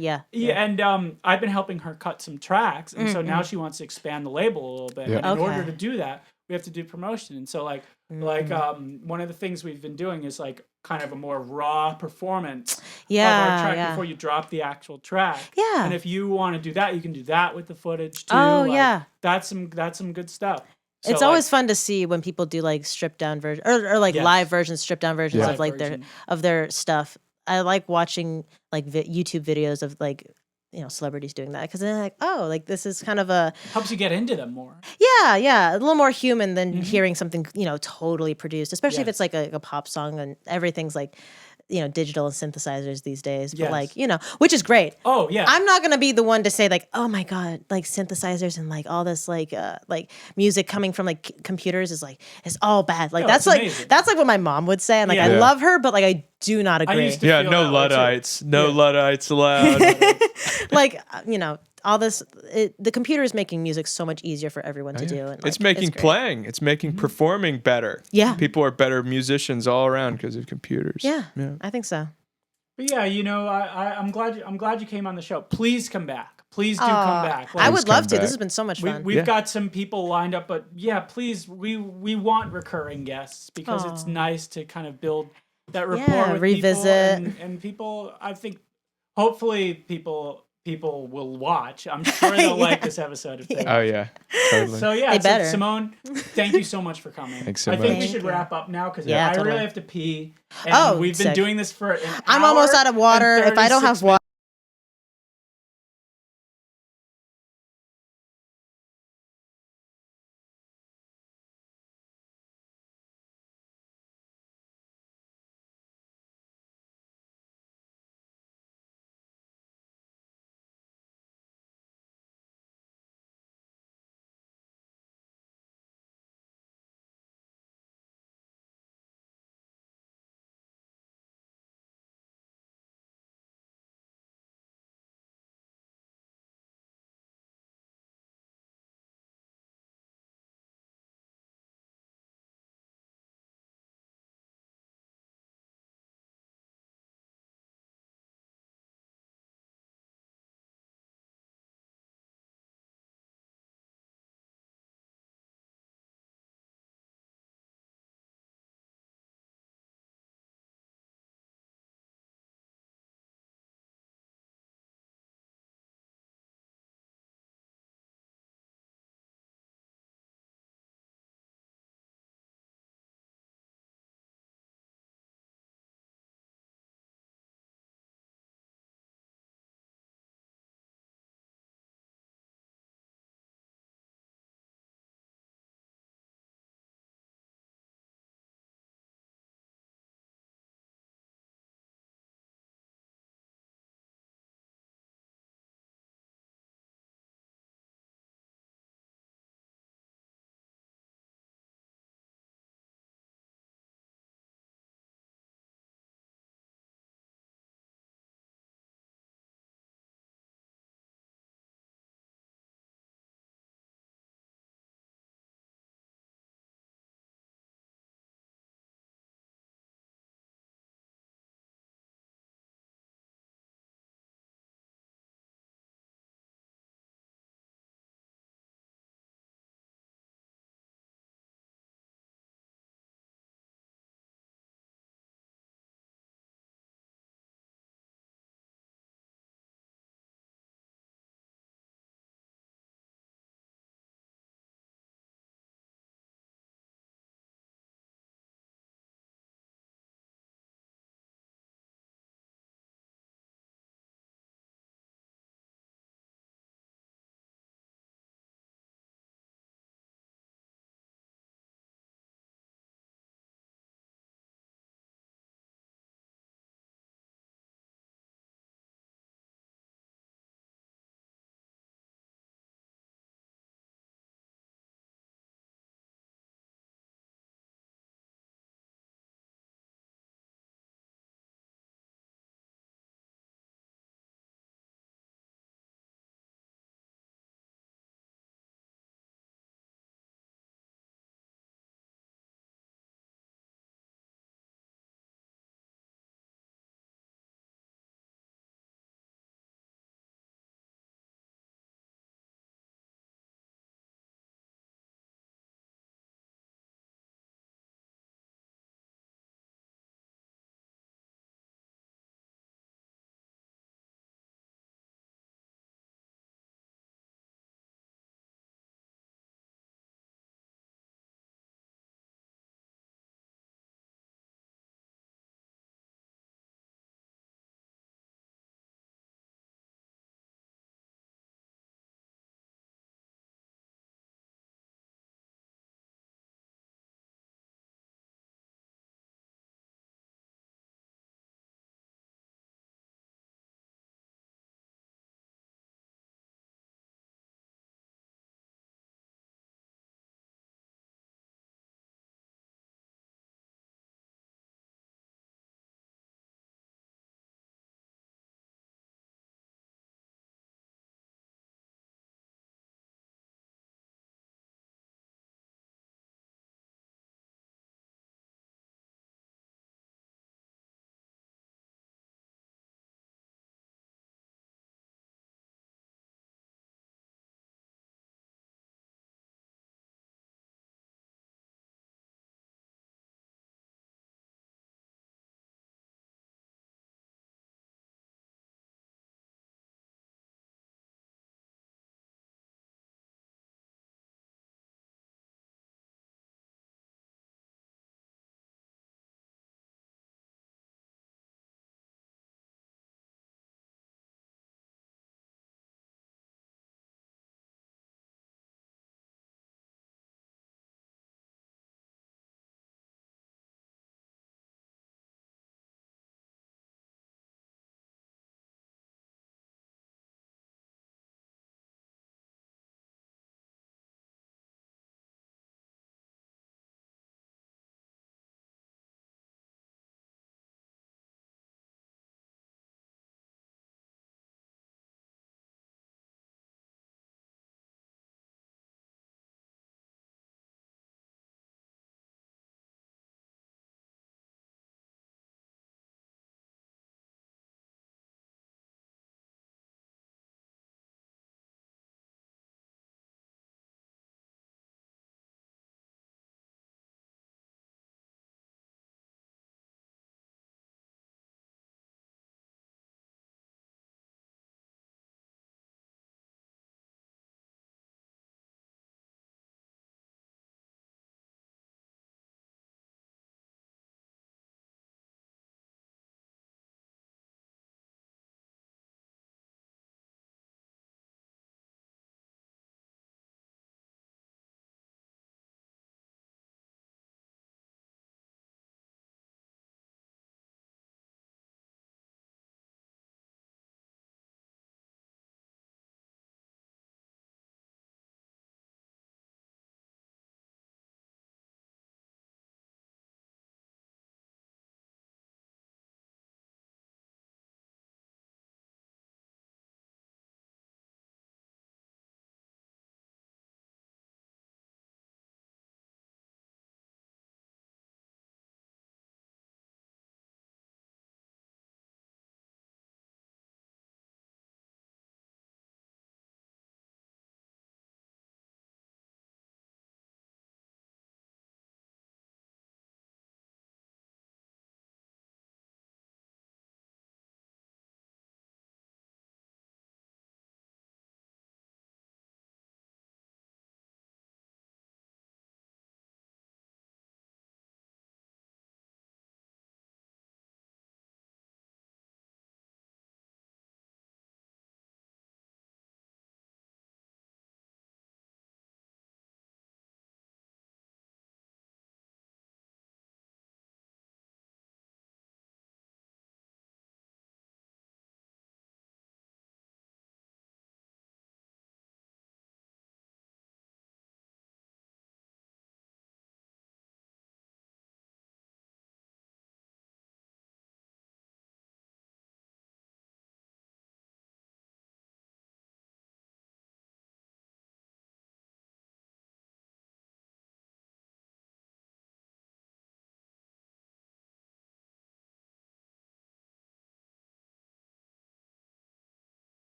yeah. and I've been helping her cut some tracks, and so now she wants to expand the label a little bit. Yeah. And in order to do that, we have to do promotion. And so one of the things we've been doing is like kind of a more raw performance of our track before you drop the actual track. Yeah. And if you want to do that, you can do that with the footage too. Oh, yeah. That's some good stuff. So, it's always fun to see when people do like stripped down version or like live versions, stripped down versions of like their stuff. I like watching like YouTube videos of like, you know, celebrities doing that because they're like, oh, like this is kind of helps you get into them more. Yeah, a little more human than hearing something, you know, totally produced, especially if it's like a pop song and everything's like, you know, digital and synthesizers these days, but like, you know, which is great. Oh yeah. I'm not going to be the one to say like, oh my God, like synthesizers and like all this like music coming from like computers is like, it's all bad. Like that's amazing. That's like what my mom would say. And like, I love her, but like, I do not agree. No Luddites. No Luddites allowed. Like, you know, all this, the computer is making music so much easier for everyone to do. And, it's making playing, it's making performing better. Yeah. People are better musicians all around because of computers. Yeah, I think so. But yeah, you know, I'm glad you came on the show. Please come back. Please do come back. I would love to. This has been so much fun. We've got some people lined up, but yeah, please, we want recurring guests because it's nice to kind of build that rapport with revisit people and people. I think hopefully people will watch. I'm sure they'll like this episode if they Oh yeah, totally. So yeah, so Simone, thank you so much for coming. Thanks so I think much. we should wrap up now because Yeah, I totally. really have to pee. And we've been doing this for an I'm hour almost out of water. and If I don't have 36 water.